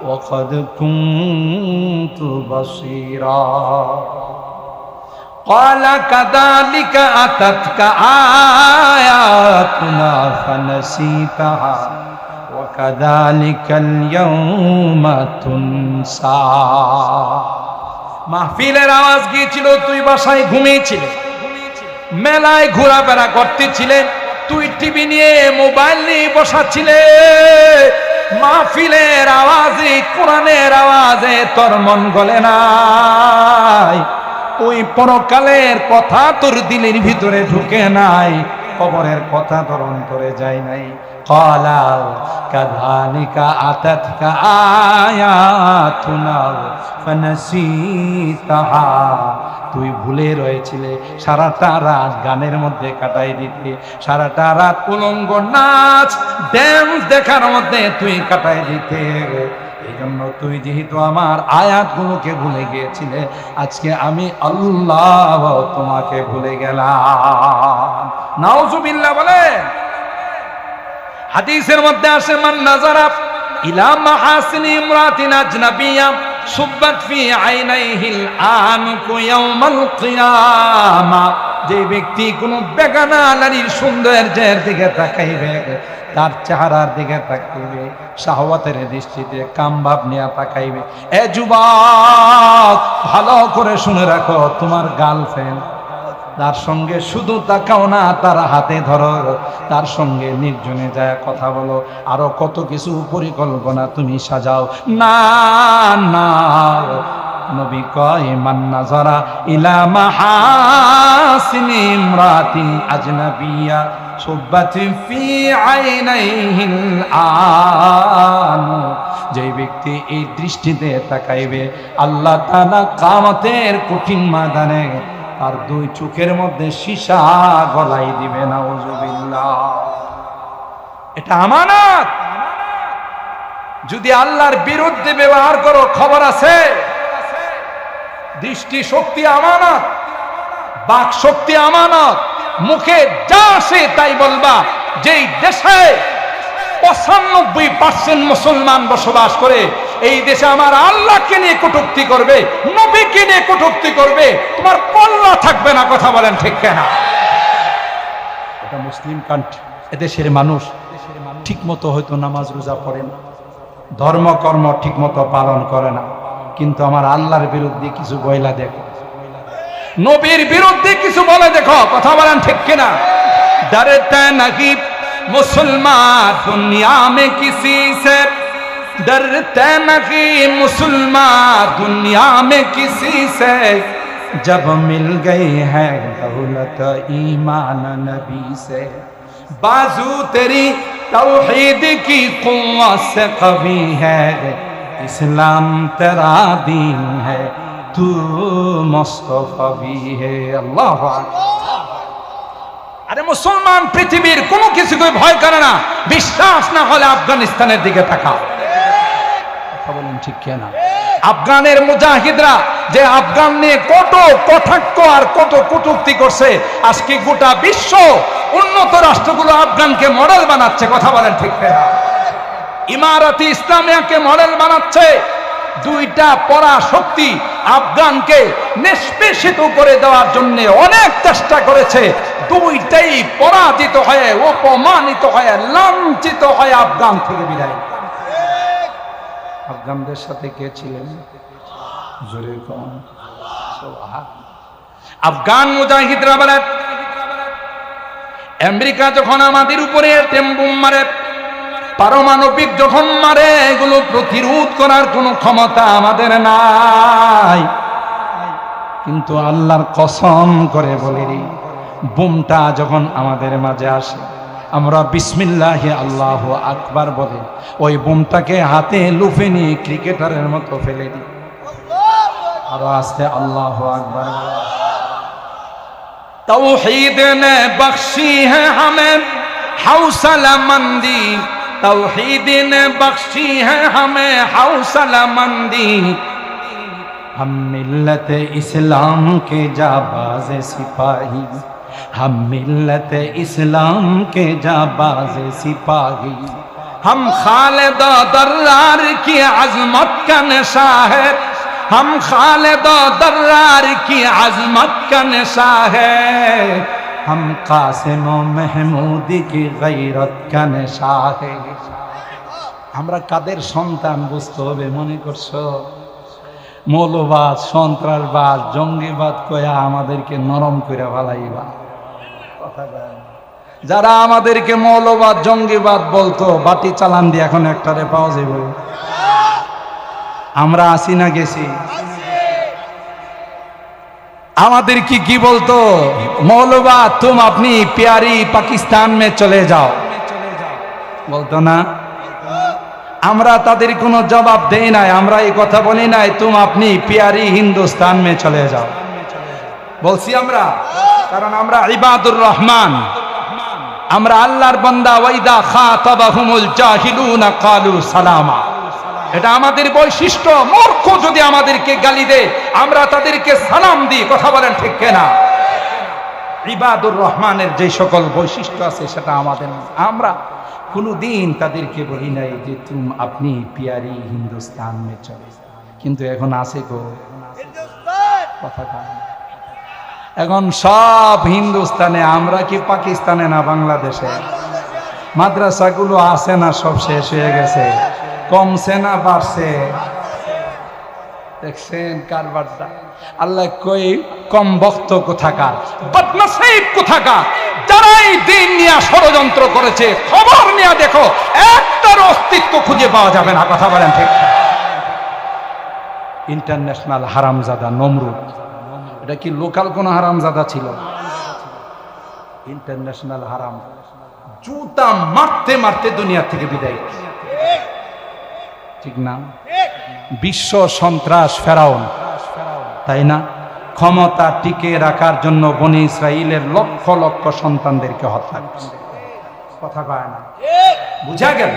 S2: ওয়া ক্বাদ কুনতু বাসীরা। ক্বালা কাযালিকা আতাতকা আয়াতুনা ফানাসিতাহা ওয়া কাযালিকাল ইয়াওমা তুনসা। মাহফিলের আওয়াজ গিয়েছিল, তুই বাসায় ঘুমিয়েছিলি, মেলায় ঘোরাফেরা করতেছিলে, তুই টিভি নিয়ে মোবাইল নিয়ে বসাছিলে, মাহফিলের আওয়াজে, কোরআনের আওয়াজে তোর মন গলে নাই, ওই পরকালের কথা তোর দিলের ভিতরে ঢুকে নাই, কবরের কথা তোর অন্তরে যায় নাই। ক্বালা কাযালিকা আতাতকা আয়াতুনা ফানাসিতাহা, তুই ভুলে রয়েছিলে, সারাটা রাত গানের মধ্যে কাটাই দিতে, সারাটা রাত উলঙ্গ নাচ ড্যান্স দেখার মধ্যে তুই কাটাই দিতে। এই জন্য জন্য তুই যেহেতু আমার আয়াতগুলোকে ভুলে গিয়েছিলে, আজকে আমি আল্লাহ তোমাকে ভুলে গেলাম। নাউজুবিল্লাহ বলেন। হাদিসের মধ্যে আসে, মান নাজারা ইলা মাহাসিনি ইমরাতিন আজনাবিয়া সুব্বাত ফি আইনাইহিল আনকু ইয়াউমাল কিয়ামা, যে ব্যক্তি কোনো বেগানা নারীর সৌন্দর্যের দিকে তাকাইবে, তার চেহারার দিকে তাকাইবে, শাহওয়াতের দৃষ্টিতে কামভাব নিয়ে তাকাইবে। এ যুবক, ভালো করে শুনে রাখো, তোমার গার্লফ্রেন্ড, তার সঙ্গে শুধু তাকাও না, তার হাতে ধরো, তার সঙ্গে নির্জনে যায় কথা বলো, আরো কত কিছু পরিকল্পনা তুমি সাজাও। না না, নবী কয়, মান নাজারা ইলা মাহাসিনি ইমরাতিন আজনাবিয়া সুব্বাত ফি আইনাইহিল আন, যে ব্যক্তি এই দৃষ্টিতে তাকাইবে, আল্লাহ তাআলা কিয়ামতের কঠিন ময়দানে তার দুই চোখের মধ্যে সীসা গলাই দিবে। নাউজুবিল্লাহ। এটা আমানত। যদি আল্লাহর বিরুদ্ধে ব্যবহার করো, খবর আছে। দৃষ্টি শক্তি আমানত, বাক শক্তি আমানত। মুখে যা আসে তাই বলবা। যেই দেশে 95% মুসলমান বসবাস করে, এই দেশে আমার আল্লাহকে নিয়ে কটূক্তি করবে, নবীকে নিয়ে কটূক্তি করবে, তোমার পল্লা থাকবে না। কথা বলেন ঠিক কিনা? এটা মুসলিম কান্ট্রি। এদেশের মানুষ ঠিক মতো হয়তো নামাজ রোজা পড়ে না, ধর্মকর্ম ঠিক মতো পালন করে না, কিন্তু আমার আল্লাহর বিরুদ্ধে কিছু বইলা দেখো, নবীর বিরুদ্ধে কিছু বলে দেখো। কথা বলেন ঠিক কিনা? ডরতে নাকি मुसलमान दुनिया में किसी से, डरते नहीं मुसलमान दुनिया में किसी से, जब मिल गई है दौलत ईमान नबी से, बाजू तेरी तौहीद की कुव्वत से कवी है, इस्लाम तेरा दीन है, तू मुस्तफा भी है। अल्लाह আরে মুসলমান পৃথিবীর কোনো কিছুকে ভয় করে না। বিশ্বাস না হলে আফগানিস্তানের দিকে তাকাও। কথা বলেন ঠিক কিনা? আফগানের মুজাহিদরা যে আফগান নিয়ে কত কটাক্ষ আর কত কটূক্তি করছে, আজকে গোটা বিশ্ব উন্নত রাষ্ট্রগুলো আফগানকে মডেল বানাচ্ছে। কথা বলেন ঠিক কিনা? ইমারতে ইসলামিয়াকে মডেল বানাচ্ছে। দুইটা পরা শক্তি আফগানকে নিষ্পেষিত করে দেওয়ার জন্য অনেক চেষ্টা করেছে। দুইটাই পরাজিত হয়ে, অপমানিত হয়ে, লাঞ্ছিত হয়ে আফগান থেকে বিদায়। আফগানদের সাথে কে ছিলেন? জোরে কোন? আফগান মুজাহিদরা বলে, আমেরিকা যখন আমাদের উপরে টেম্বুম মারে, পারমাণবিক যখন মারে, এগুলো প্রতিরোধ করার কোনো ক্ষমতা আমাদের নাই। কিন্তু আল্লাহর কসম করে বলি, বুমটা যখন আমাদের মাঝে আসে, আমরা বিসমিল্লাহি আল্লাহু আকবার বলে ওই বুমটাকে হাতে লুফে নিয়ে ক্রিকেটারের মতো ফেলে দিই। আরো আস্তে আল্লাহু আকবার। तौहीद ने बख्शी है हमें हौसला मंदी, तौहीद ने बख्शी है हमें हौसला मंदी, हम मिल्लत इस्लाम के जाबाज सिपाही, हम मिल्लत इस्लाम के जाबाज सिपाही, हम खालिद दर्रार की अजमत का नशा है, हम खालिद दर्रार की अजमत का नशा है, हम कासिम महमूद की गैरत का नशा है। আমরা কাদের সন্তান বুঝতে হবে। মনে করছো মৌলবাদ, সন্ত্রাসবাদ, জঙ্গিবাদ কয়া আমাদেরকে নরম করে ফেলাইবা? যারা আমাদেরকে মৌলবাদ, জঙ্গিবাদ বলতো, বাটি চালান দিয়ে এখন একটারে পাওয়া যাবে। আমরা আসি না গেছি? আমাদের কি বলতো? মৌলবাদ তুম আপনি প্যারি পাকিস্তান মে চলে যাও, বলতো না? আমরা তাদের কোনো জবাব দেই নাই, আমরা এই কথা বলি নাই তুম আপনি প্যারি হিন্দুস্তান মে চলে যাও, বলছি আমরা? কারণ আমরা ইবাদুর রহমান, আমরা আল্লাহর বান্দা। ওয়াইদা খাতাবাহুমুল জাহিলুনা ক্বালু সালামা। এটা আমাদের বৈশিষ্ট্য। মূর্খ যদি আমাদেরকে গালি দেয় আমরা তাদেরকে সালাম দিই। কথা বলেন ঠিক কিনা? ইবাদুর রহমানের যে সকল বৈশিষ্ট্য আছে সেটা আমাদের, আমরা কোনোদিন তাদেরকে বলি নাই যে আপনি পিয়ারি হিন্দুস্তান মে চলে। কিন্তু এখন আছে গো কথা, এখন সব হিন্দুস্তানে। আমরা কি পাকিস্তানে না বাংলাদেশে? মাদ্রাসাগুলো আছে না সব শেষ হয়ে গেছে? কমছে না বাড়ছে? দেখছেন কারবারটা? আল্লাহ কই কম বক্ত কোথাকার, বদনসিব কোথাকার, যারাই দিন নিয়ে ষড়যন্ত্র করেছে খবর নিয়ে দেখো একটার অস্তিত্ব খুঁজে পাওয়া যাবে না। কথা বলেন ঠিক? ইন্টারন্যাশনাল হারামজাদা নমরুদ, এটা কি লোকাল কোন হারামজাদা ছিল? ইন্টারন্যাশনাল হারাম, জুতা মারতে মারতে দুনিয়া থেকে বিদায়, ঠিক না? বিশ্ব সন্ত্রাস ফেরাউন, তাই না? ক্ষমতা টিকে রাখার জন্য বনি ইসরাইলের লক্ষ লক্ষ সন্তানদেরকে হত্যা করছে। কথা কয় না? বুঝা গেল?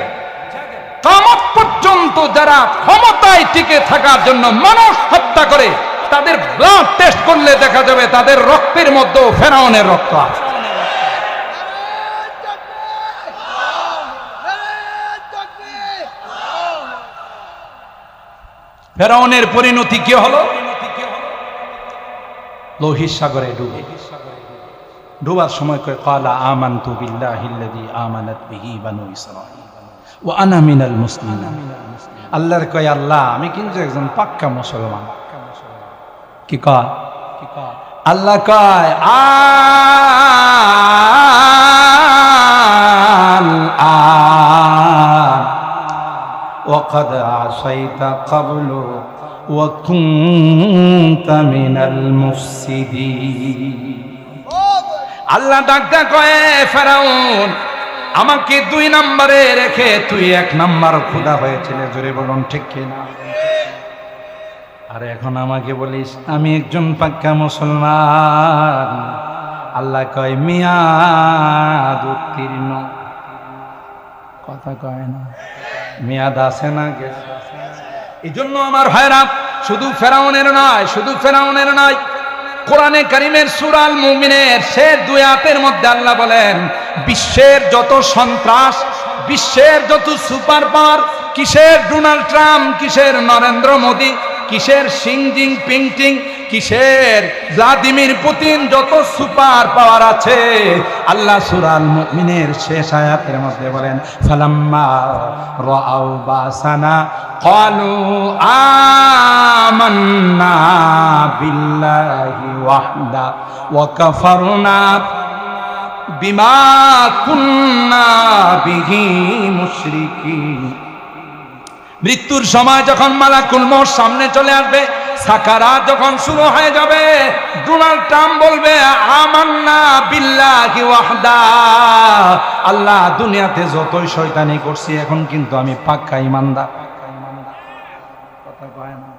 S2: কিয়ামত পর্যন্ত যারা ক্ষমতায় টিকে থাকার জন্য মানুষ হত্যা করে তাদের ব্লাড টেস্ট করলে দেখা যাবে তাদের রক্তের মধ্যে ফেরাউনের রক্ত আছে। ফেরাউনের পরিণতি কি হলো? লোহিত সাগরে ডুবে, ডুবার সময় কয় ক্বালা আমানতু বিল্লাহিল্লাযী আমানাত বিহি বানু ইসরাঈল ওয়া আনা মিনাল মুসলিমিন। আল্লাহর কয় আল্লাহ আমি কিন্তু একজন পাক্কা মুসলমান। কি কয়? আল্লাহ কয় وقد عصيت قبل وكنت من المفسدين। আল্লাহ ডাকতে কয় ফেরাউন আমাকে 2 নম্বরে রেখে তুই 1 নম্বর খোদা হয়েছিলে। জোরে বলুন ঠিক কিনা? আর এখন আমাকে বলিস আমি একজন পাক্কা মুসলমান। আল্লাহ কয় মেয়াদ উত্তীর্ণ। কথা কয় না? মেয়াদ আছে না গেছে? এই জন্য আমার ভাইরা শুধু ফেরাউনের নয়, শুধু ফেরাউনের নয়, কোরআনে কারিমের সূরা আল মুমিনের শেষ 2 আয়াতের মধ্যে আল্লাহ বলেন বিশ্বের যত সন্ত্রাস, বিশ্বের যত সুপার পাওয়ার, কিসের ডোনাল্ড ট্রাম্প, কিসের নরেন্দ্র মোদী, কিসের শি জিনপিং, কিসের ভ্লাদিমির পুতিন, যত সুপার পাওয়ার আছে আল্লাহ সূরা আল মুমিনের শেষ আয়াতের মধ্যে বলেন ফালাম্মা রাআউ বাসানা ক্বালু আমান্না বিল্লাহি ওয়াহদা ওয়া কাফারনা বিমা কুন্না বিহি মুশরিকিন। মৃত্যুর সময় যখন মালাকুল মউত সামনে চলে আসবে, সাকারাত যখন শুরু হয়ে যাবে, ডোনাল্ড ট্রাম্প বলবে আমান্না বিল্লাহি ওয়াহদা, আল্লাহ দুনিয়াতে যতই শয়তানি করছি এখন কিন্তু আমি পাক্কা ইমানদার। কথা কয় না?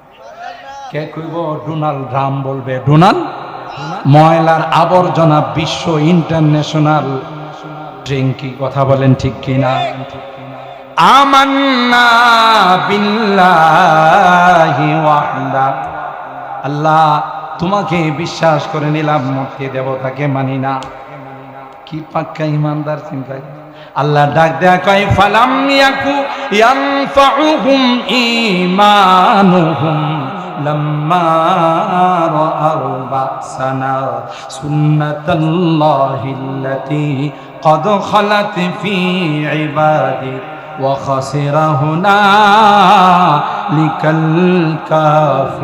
S2: কে কইব? ডোনাল্ড ট্রাম্প বলবে। ডোনাল্ড ময়লার আবর্জনা বিশ্ব ইন্টারন্যাশনাল ড্রিঙ্কি। কথা বলেন ঠিক কিনা? আমান্না বিল্লাহি ওয়াহদা, আল্লাহ তোমাকে বিশ্বাস করে নিলাম, মূর্তি দেবতাকে মানি না। কি পাক্কা ইমানদার চিন্তা! আল্লাহ ডাক দেয়া কয় ফালাম ইয়াকু ইয়ানফাউহুম ঈমানুহুম লাম্মা রাআউ বাসানা সুন্নাতাল্লাহিল্লাতী قد خلت في عبادي وخسر هنالك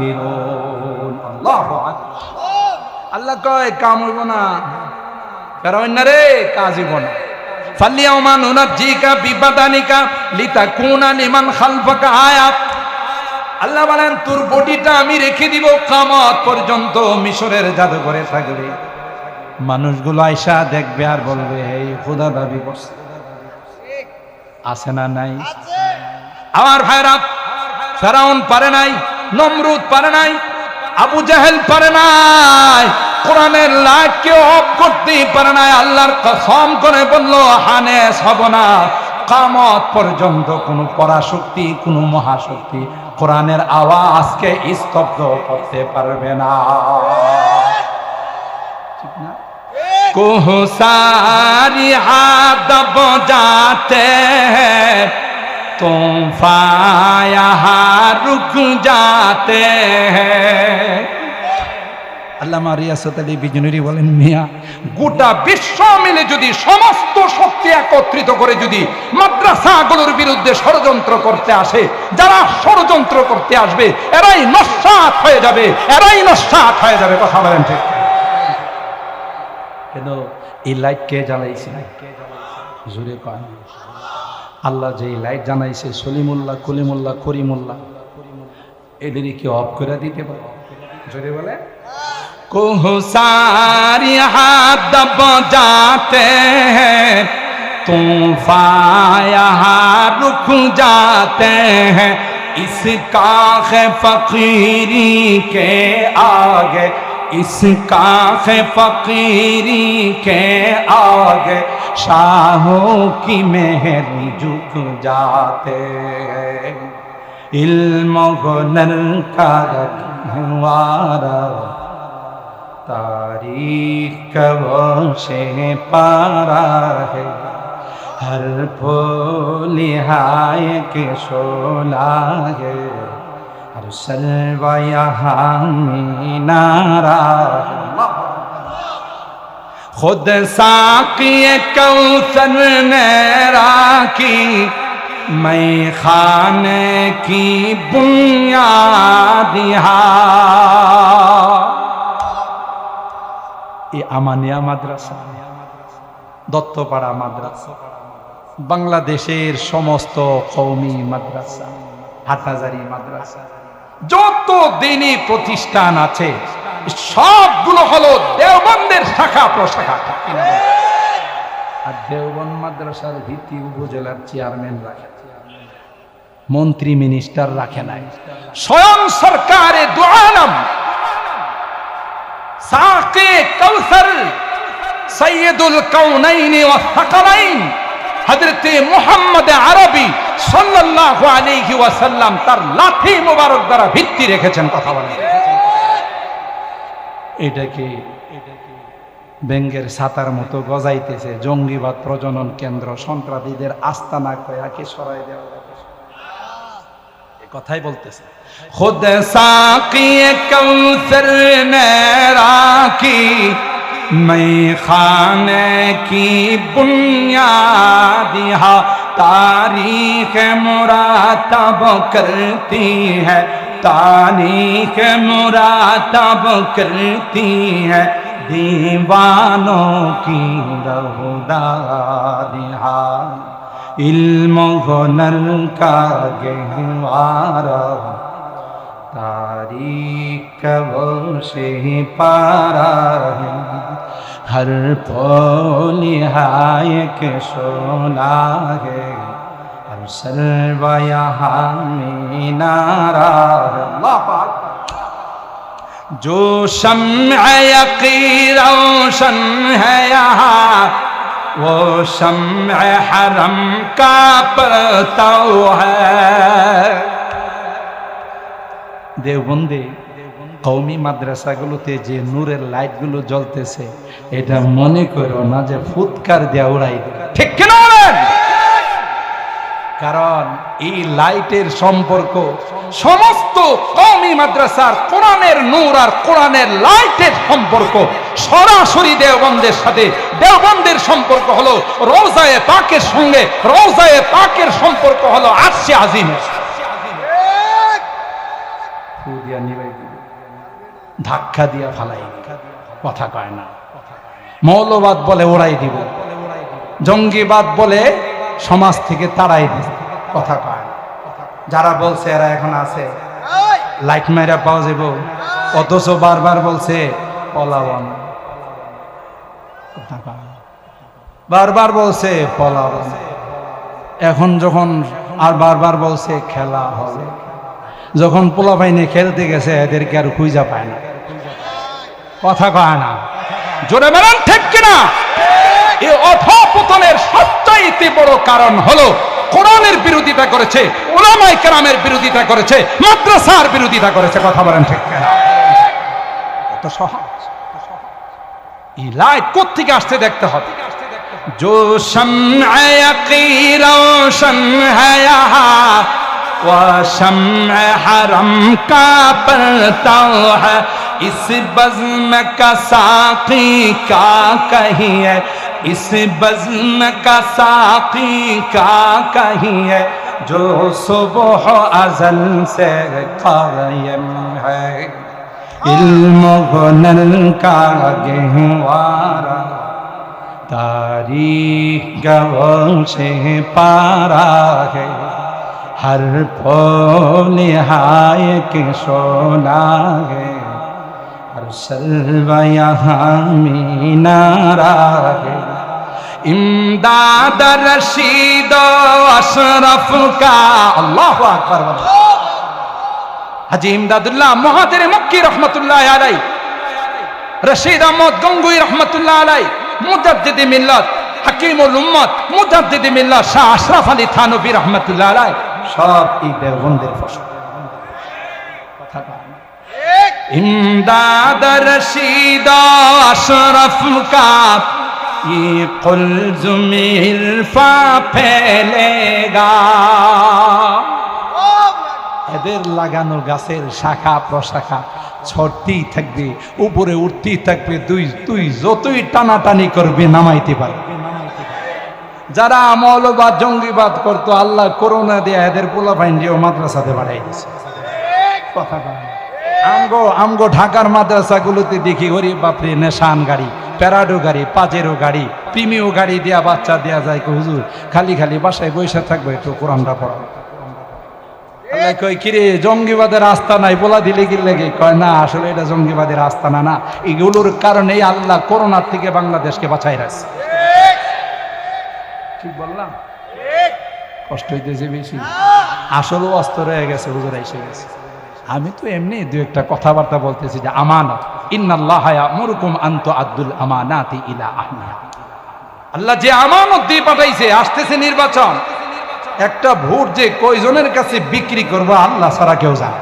S2: الكافرون। আল্লাহু আকবার। আল্লাহ কয় কাম হইব না, ফেরাউন না রে, কাজ হইব না। ফালিয়াউমা নুনাজ্জিকা বিবাদানিকা লিতাকুনা লিমান খালফাকা আয়াত। আল্লাহ বলেন তোর বডিটা আমি রেখে দিব কিয়ামত পর্যন্ত মিশরের জাদুঘরে থাকবে। মানুষগুলো আয়সা দেখবে আর বলবে এই খোদা দাবি করছে। আছে না নাই? আমার ভাইরা, ফেরাউন পারে নাই, নমরুদ পারে নাই, আবু জাহেল পারে নাই, কোরআনের লাইটকে অফ করতেই পারে নাই। আল্লাহর কসম করে বলল হানেস হব না, কিয়ামত পর্যন্ত কোনো পরাশক্তি, কোনো মহাশক্তি কোরআনের আওয়াজকে স্তব্ধ করতে পারবে না। ঠিক না? কোহ সারি হাত বজাতে हैं तूफान यहाँ रुक जाते हैं। আল্লামা রিয়াসত আলী বিজনুরি বলেন, মিয়া গোটা বিশ্ব মিলে যদি সমস্ত শক্তি একত্রিত করে যদি মাদ্রাসাগুলোর বিরুদ্ধে ষড়যন্ত্র করতে আসে, যারা ষড়যন্ত্র করতে আসবে এরাই নস্যাৎ হয়ে যাবে, এরাই নস্যাৎ হয়ে যাবে। কথা বলেন ঠিক? কেন এই লাইট কে জ্বালাইছে? জোরে কয়। আল্লাহ যে লাইট জানাইছে সলিমুল্লাহ, কলিমুল্লাহ, করিমুল্লাহ, এদেরই কি অফ করে দিতে পারে? জোরে বলে। কোহ সারি হাত দব जाते हैं तूफान यहाँ रुक जाते हैं इस काख फकीरी के आगे, इस काख फकीरी के आगे शाहों की मेहर झुक जाते हैं। इल्म हुनर का रखवारा तारीख कवशे पारा है, हर फूल हाय के शोला है, हर सलवा यहाँ मीनारा है। खुद साक़ी कौसर ने राखी मैं खाने की बुनियाद এই আমানিয়া মাদ্রাসা, দত্তপাড়া মাদ্রাসা, বাংলাদেশের সমস্ত কওমি মাদ্রাসা, হাটহাজারী মাদ্রাসা, যত দ্বীনি প্রতিষ্ঠান আছে সবগুলো হলো দেওবন্দের শাখা প্রশাখা। আর দেওবন্দ মাদ্রাসার ভিত্তি উপজেলার চেয়ারম্যান রাখে, মন্ত্রী মিনিস্টার রাখে নাই, স্বয়ং সরকারে দু আলম সাকে কাউসার সৈয়দুল কাউনাইন ওয়া সাকালাইন হযরতে মুহাম্মদ আরবি সাল্লাল্লাহু আলাইহি ওয়াসাল্লাম তার লাঠি মোবারক দ্বারা ভিত্তি রেখেছেন। কথা বলেন। এটাকে ব্যাঙ্গের ছাতার মতো গজাইতেছে, জঙ্গিবাদ প্রজনন কেন্দ্র, সন্ত্রাসীদের আস্তানা কয়াকে সরাই দেওয়া কথাই বলতেছে। खुद साक़ी कौसर ने राखी मैं खाने की बुनियाद यहाँ तारीख मुरातब करती है, तारीख मुरातब करती है दीवानों की रहुदाद यहाँ इल्म हुनर का गहवारा तारीख से पारा है, हर फूल हाय के शोला है, हर सर्वा यहाँ मीनारा है। जो शम्अ यक़ीन रोशन है यहाँ वो शम्अ हरम का परताव है। দেওবন্দে কওমি মাদ্রাসাগুলোতে যে নূরের লাইটগুলো জ্বলতেছে এটা মনে করো না যে ফুৎকার দেয়া উড়াই দেবে, ঠিক কিনা বলেন? কারণ এই লাইটের সম্পর্ক সমস্ত কওমি মাদ্রাসার কোরআনের নূর আর কোরআনের লাইটের সম্পর্ক সরাসরি দেওবন্দের সাথে। দেওবন্দের সম্পর্ক হলো রওজায়ে পাকের সঙ্গে, রওজায়ে পাকের সম্পর্ক হলো আরশে আজিমের। ধাক্কা দিয়া ফালাই কথা কয় না, মৌলবাদ বলে ওড়াই দিব, জঙ্গিবাদ বলে সমাজ থেকে তাড়াই দিব, কথা কয় না। যারা বলছে এরা এখন আছে লাইট মেরা পাওয়া যাব, অথচ বারবার বলছে পলাবন, বারবার বলছে পলাবন, এখন যখন আর বারবার বলছে খেলা হবে, যখন পোলা পাইনে খেলতে গেছে এদেরকে আর খুঁজা পায় না, কথা কয় না। জোরে বলেন ঠিক কিনা? এই অধঃপতনের সবচেয়ে সবচাইতে বড় কারণ হলো কোরআনের বিরোধিতা করেছে, উলামায়ে কেরামের বিরোধিতা করেছে, মাদ্রাসার বিরোধিতা করেছে। কথা বলেন ঠিক কিনা? এত সহজ। এই লাইট কোত্থেকে আসছে দেখতে হবে। जो शम्अ यक़ी रोशन है यहाँ व शम्अ हरम का परता है, इस बज़्म का साक़ी क्या कहिए, इस बज़्म का साक़ी क्या कहिए, जो सुबह अज़ल से क़ायम है, इल्म हुनर का गहवारा, तारीख गवाह से पारा है, हर फूल हाय के सोना है, हर सर्वा यहाँ मीनारा है, इमदाद रशीद अशरफ का। अल्लाहु अकबर। हाजी इमदादुल्लाह मुहाजिर मक्की रहमतुल्लाह अलैह, रशीद अहमद गंगोई रहमतुल्लाह अलैह, मुजद्दिद मिल्लत हकीमुल उम्मत मुजद्दिद मिल्लत शाह अशरफ আলী থানভী रहमतुल्लाह अलैह সব এই দেওবন্দের ফসল। इमदाद रशीद अशरफ का ये कुलजुम इल्फा फैलेगा, এদের লাগানো গাছের শাখা প্রশাখা ছড়তেই থাকবে, উপরে উঠতেই থাকবে, তুই যতই টানাটানি করবে নামাইতে পারবে। যারা মৌলবাদ জঙ্গিবাদ করতো আল্লাহ করোনা দিয়ে এদের পোলাপাইন দিয়ে মাদ্রাসাতে বাড়াই দিয়েছে। আমগো ঢাকার মাদ্রাসাগুলোতে দেখি ওরে বাপরে নেশান গাড়ি, প্যারাডো গাড়ি, পাজেরো গাড়ি, প্রিমিও গাড়ি দেয়া বাচ্চা দেয়া যায়। হুজুর খালি খালি বাসায় বসে থাকবে, একটু কোরআনটা পড়াবো। আল্লাহ কয় কিরে জঙ্গিবাদের রাস্তা নাই, বলা দিলে কি লেগে? কয় না, আসলে এটা জঙ্গিবাদের রাস্তা না, এগুলোর কারণেই আল্লাহ করোনার থেকে বাংলাদেশকে বাঁচাই রাখছে। ঠিক বললাম? কষ্ট হইতেছে বেশি, আসলে অস্ত রয়ে গেছে, হুজুর এসে গেছে। আমি তো এমনি দু একটা কথাবার্তা বলতেছি যে আমানত, ইন্নাল্লাহা ইয়ামুরুকুম আন তুআদ্দুল আমানাতি ইলা আহলিহা। আল্লাহ যে আমানত দিয়ে পাঠাইছে, আসতেছে নির্বাচন, একটা ভোট যে কয়জনের কাছে বিক্রি করবো আল্লাহ ছাড়া কেউ জানে।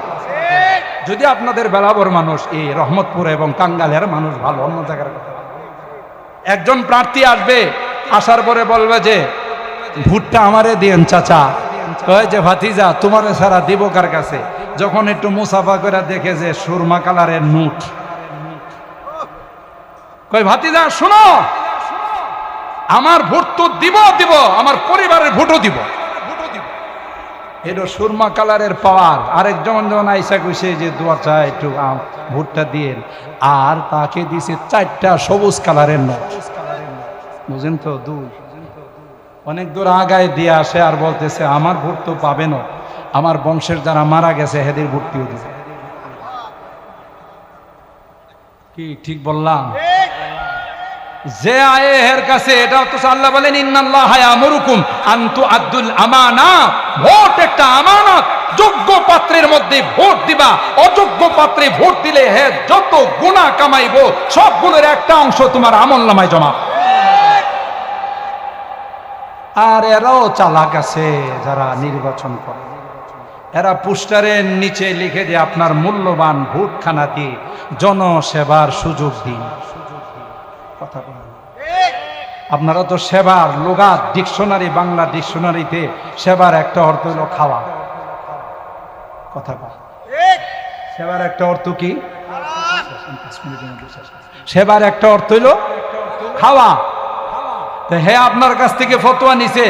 S2: যদি আপনাদের বেলাবর মানুষ, এই রহমতপুর এবং কাঙ্গালের মানুষ ভালো, অন্য জায়গার কথা, একজন প্রার্থী আসবে, আসার পরে বলবে যে ভোটটা আমারে দিয়েন চাচা। কয় যে ভাতিজা তোমারে ছাড়া দিব কার কাছে? যখন একটু মুসাফা করে দেখে যে সুরমা কালারের নোট, কয় ভাতিজা শোনো, আমার ভোট তো দিব, আমার পরিবারের ভোটও দিব। এটা সুরমা কালারের পাওয়ার। আরেকজন যখন আইসা কইছে যে দোয়া চাই একটু ভোটটা দিয়েন, আর তাকে দিছে 4টা সবুজ কালারের নোট। বুঝেন তো? অনেক দূর আগায় দিয়ে আসে আর বলতেছে আমার ভোট তো পাবে না, আমার বংশের যারা মারা গেছে হেদের ভোটটিও দিবে। কি ঠিক বললাম? যে আয়ে এর কাছে, এটা তো আল্লাহ বলেন ইন্নাল্লাহা ইয়ামুরুকুম আন তুআদ্দুল আমানা, ভোট একটা আমানত। যোগ্য পাত্রের মধ্যে ভোট দিবা, অযোগ্য পাত্রে ভোট দিলে হে যত গুনাহ কামাইবো সবগুলোর একটা অংশ তোমার আমলনামায় জমা। আর এরাও চালাক আছে যারা নির্বাচন করে, এরা পোস্টারের নিচে লিখে দিয়ে আপনার মূল্যবান ভোটখানা দিয়ে জনসেবার সুযোগ দিন। কথা বলেন। আপনারা তো সেবার লুগাত ডিকশনারি, বাংলা ডিকশনারিতে সেবার একটা অর্থ হলো খাওয়া। কথা বলেন। সেবার একটা অর্থ কি? সেবার একটা অর্থ হইল খাওয়া। তো হে আপনার কাছ থেকে ফতোয়া নিছে,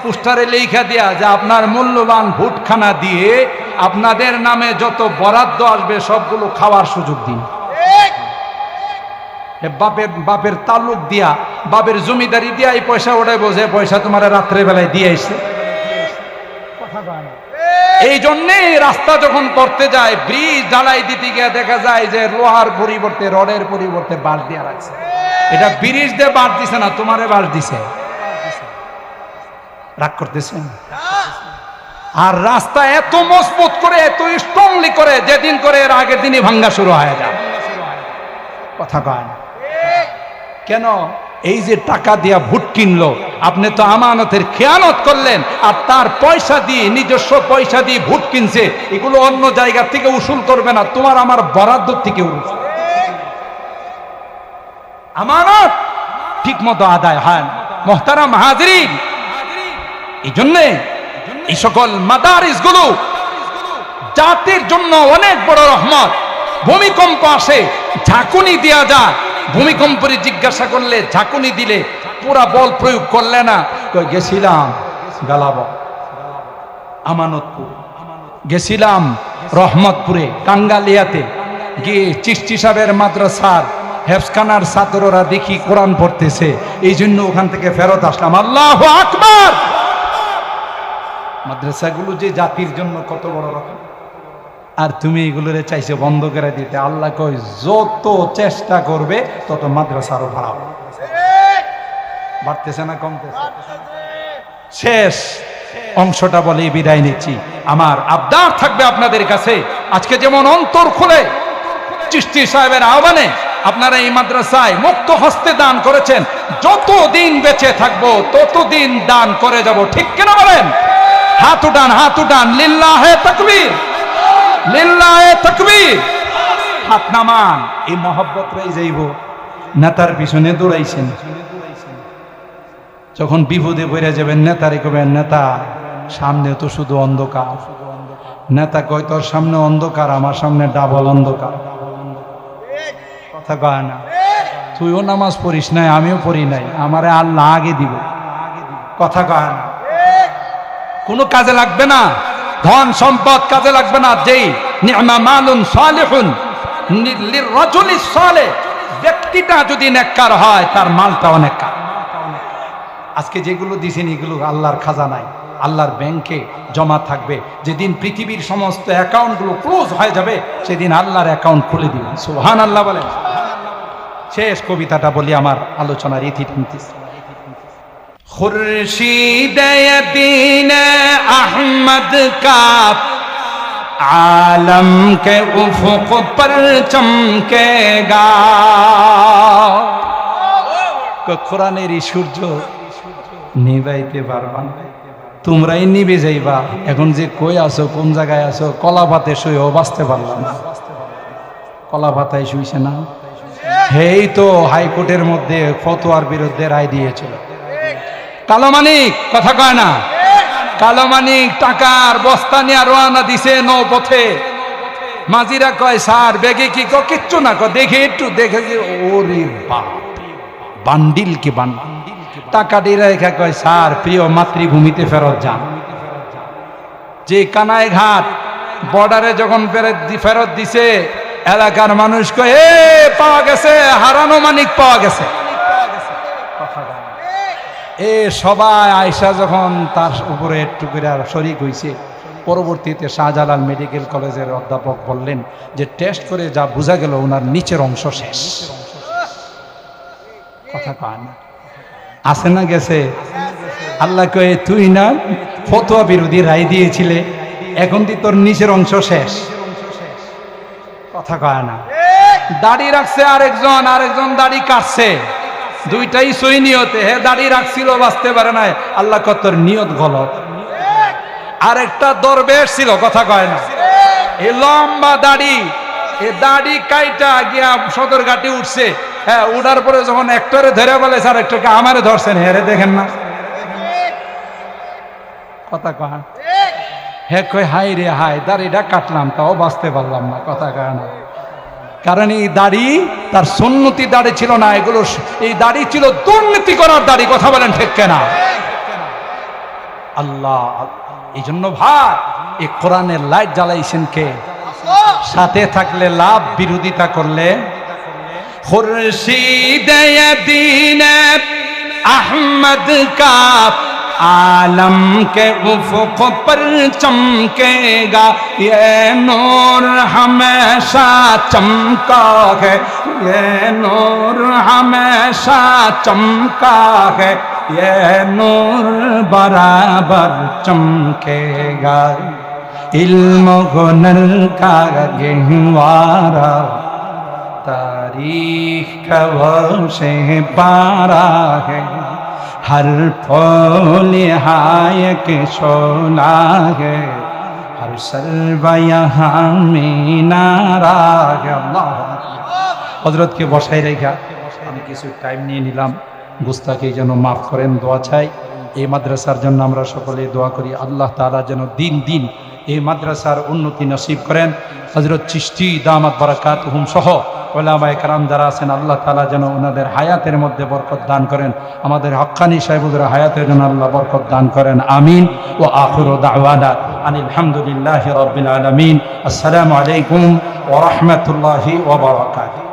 S2: পোস্টারে লেখা দিয়া যে আপনার মূল্যবান ভোটখানা দিয়ে আপনাদের নামে যত বরাদ্দ আসবে সবগুলো খাওয়ার সুযোগ দিন। বাপের তালুক দিয়া, বাপের জমিদারি দিয়া এই পয়সা ওটাই বোঝে, পয়সা তোমার রাত্রে বেলায় দিয়ে আসছে। এই জন্যে রাস্তা যখন করতে যায়, ব্রিজ ঢালাই দিতে গিয়ে দেখা যায় যে লোহার পরিবর্তে রডের পরিবর্তে বাঁশ দিয়া রাখছে। এটা ব্রিজ দিয়ে বাঁশ দিছে না, তোমারে বাঁশ দিছে। রাগ করতেছেন? আর রাস্তা এত মজবুত করে, এত স্ট্রংলি করে, যেদিন করে এর আগের দিনই ভাঙ্গা শুরু হয়ে যায়। কথা কয় না কেন? এই যে টাকা দিয়া ভোট কিনলো, আপনি তো আমানতের খেয়ানত করলেন, আর তার পয়সা দিয়ে, নিজস্ব পয়সা দিয়ে ভোট কিনছে। এগুলো অন্য জায়গা থেকে উসুল করবে না, তোমার আমার বরাদ্দ থেকে উসুল। আমানত ঠিক মতো আদায় হয় না। মোহতারাম হাজিরিন, এই জন্যে এই সকল মাদারিস গুলো জাতির জন্য অনেক বড় রহমত। ভূমিকম্প আসে, ঝাঁকুনি দেয়া যায়। ভূমিকম্পরে জিজ্ঞাসা করলে, ঝাঁকুনি দিলে পুরা বল প্রয়োগ করলে না, গেছিলাম গালাব আমানতপুর, গেছিলাম রহমতপুরে, কাঙ্গালিয়াতে গিয়ে চিশতি সাহেবের মাদ্রাসার হেফসখানার ছাত্ররা দেখি কোরআন পড়তেছে, এই জন্য ওখান থেকে ফেরত আসলাম। আল্লাহু আকবার। মাদ্রাসাগুলো যে জাতির জন্য কত বড় রকম, আর তুমি এগুলোরে চাইছে বন্ধ করে দিতে। আল্লাহ কয় যত চেষ্টা করবে তত মাদ্রাসা আরো বাড়াবো। বাড়তেছে না কমতেছে? শেষ অংশটা বলে বিদায় নিচ্ছি। আমার আবদার থাকবে আপনাদের কাছে, আজকে যেমন অন্তর খুলে চিশতি সাহেবের আহ্বানে আপনারা এই মাদ্রাসায় মুক্ত হস্তে দান করেছেন, যতদিন বেঁচে থাকবো ততদিন দান করে যাব। ঠিক কিনা বলেন? হাত উঠান, হাত উঠান। লিল্লাহে তাকবীর, লিল্লাহে তাকবীর। হাত নামান। এই মহব্বত রয়ে যাইব। নেতার পিছনে দৌড়াইছেন, যখন বিপদে পড়ে যাবেন নেতারে কবেন, নেতা সামনে তো শুধু অন্ধকার। নেতা কয় তোর সামনে অন্ধকার, আমার সামনে ডাবল অন্ধকার। কথা কয় না? তুইও নামাজ পড়িস নাই, আমিও পড়ি নাই, আমারে আল্লাহ আগে দিব। কথা কয় না? কোনো কাজে লাগবে না, ধন সম্পদ কাজে লাগবে না। যেই নি'মা মালুন সালিহুন লিররাজুলিস সালিহ, ব্যক্তিটা যদি নেককার হয় তার মালটাও নেককার। আজকে যেগুলো দিছেন এগুলো আল্লাহর খাজানায়, আল্লাহর ব্যাংকে জমা থাকবে। যেদিন পৃথিবীর সমস্ত অ্যাকাউন্টগুলো ক্লোজ হয়ে যাবে, সেদিন আল্লাহর অ্যাকাউন্ট খুলে দিবেন। সুবহানাল্লাহ বলেন। শেষ কবিতাটা বলি, আমার আলোচনার ইতি টানতেছি। खुर्शीद दीन अहमद का आलम के उफुक पर चमकेगा। কোরআনের এই সূর্য নিবাইতে পারবা না, তোমরাই নিবে যাইবা। এখন যে কই আছো, কোন জায়গায় আছো, কলা পাতে শুয়েও বাঁচতে পারলাম না। কলা পাতায় শুইছে না? হেই তো হাইকোর্টের মধ্যে ফতোয়ার বিরুদ্ধে রায় দিয়েছিল। কালো মানিক, কথা কয় না? কালো মানিক টাকার বস্তা নিয়ে রওনা দিছে নৌপথে। মাঝিরা কয় স্যার ব্যাগে কি? কিচ্ছু না, দেখে একটু দেখে যে ওরে বাপ, বান্ডিল কি বান্ডিল। টাকা দিয়ে রেখা কয় স্যার প্রিয় মাতৃভূমিতে ফেরত যান। যে কানাই ঘাট বর্ডারে যখন ফেরত দিছে, এলাকার মানুষ কয় এ পাওয়া গেছে, হারানো মানিক পাওয়া গেছে। এ সবাই আয়সা যখন তার উপরে একটু করে শরিক হয়েছে, পরবর্তীতে শাহজালাল মেডিকেল কলেজের অধ্যাপক বললেন যে টেস্ট করে যা বোঝা গেল ওনার নিচের অংশ শেষ। কথা কয় না? আছে না গেছে? আল্লাহ কয়ে তুই না ফতোয়া বিরোধী রায় দিয়েছিলে, এখন তুই তোর নিচের অংশ শেষ। কথা কয় না? দাড়ি রাখছে আরেকজন, আরেকজন দাড়ি কাটছে, দুইটাই সই নিয়তে। হে দাড়ি রাখছিল, বাঁচতে পারে নাই, আল্লাহ কয় তোর নিয়ত গলত। আরেকটা দরবেশ ছিল, কথা কয় না? এই লম্বা দাড়ি, এই দাড়ি কাইটা গিয়া সদরঘাটে উঠছে। হ্যাঁ, উঠার পরে যখন একটারে ধরে বলে স্যার একটাকে আমারে ধরছেন, হেরে দেখেন না। কথা কয়? হে কয় হাই রে হাই, দাড়িটা কাটলাম তাও বাঁচতে পারলাম না। কথা কয় না? কারণ এই দাড়ি তার সুন্নতি দাড়ি ছিল না, এগুলো এই দাড়ি ছিল দুর্নীতি করার দাড়ি। কথা বলেন ঠিক কিনা? আল্লাহ, এই জন্য ভাই এই কোরআনের লাইট জ্বালাইছেন কে? সাথে থাকলে লাভ, বিরোধিতা করলে খুরশিদ দীন আহমদ কা आलम के उफ़ुक़ पर चमकेगा, ये नूर हमेशा चमका है, ये नूर हमेशा चमका है, ये नूर बराबर चमकेगा। इल्म हुनर का गहवारा तारीख का वो से पारा है हर फूल हाय के शोला है हर सर्वा यहाँ में नारा है अल्लाह हजरत के बसाई रेखा আমি কিছু টাইম নিয়ে নিলাম গুস্তাকে যেন মাফ করেন দোয়া চাই এই মাদ্রাসার জন্য আমরা সকলে দোয়া করি আল্লাহ তাআলা যেন দিন দিন এই মাদ্রাসার উন্নতি নসিব করেন হযরত চিশতি দামাত বারাকাতুহুম সহ উলামায়ে কেরাম যারা আছেন আল্লাহ তাআলা যেন ওনাদের হায়াতের মধ্যে বরকত দান করেন আমাদের হক্কানি সাহেবদের হায়াতের জন্য আল্লাহ বরকত দান করেন আমিন ওয়া আখিরু দাওয়ানা আনিল হামদুলিল্লাহি রাব্বিল আলামিন আসসালামু আলাইকুম ওয়া রাহমাতুল্লাহি ওয়া বারাকাতুহু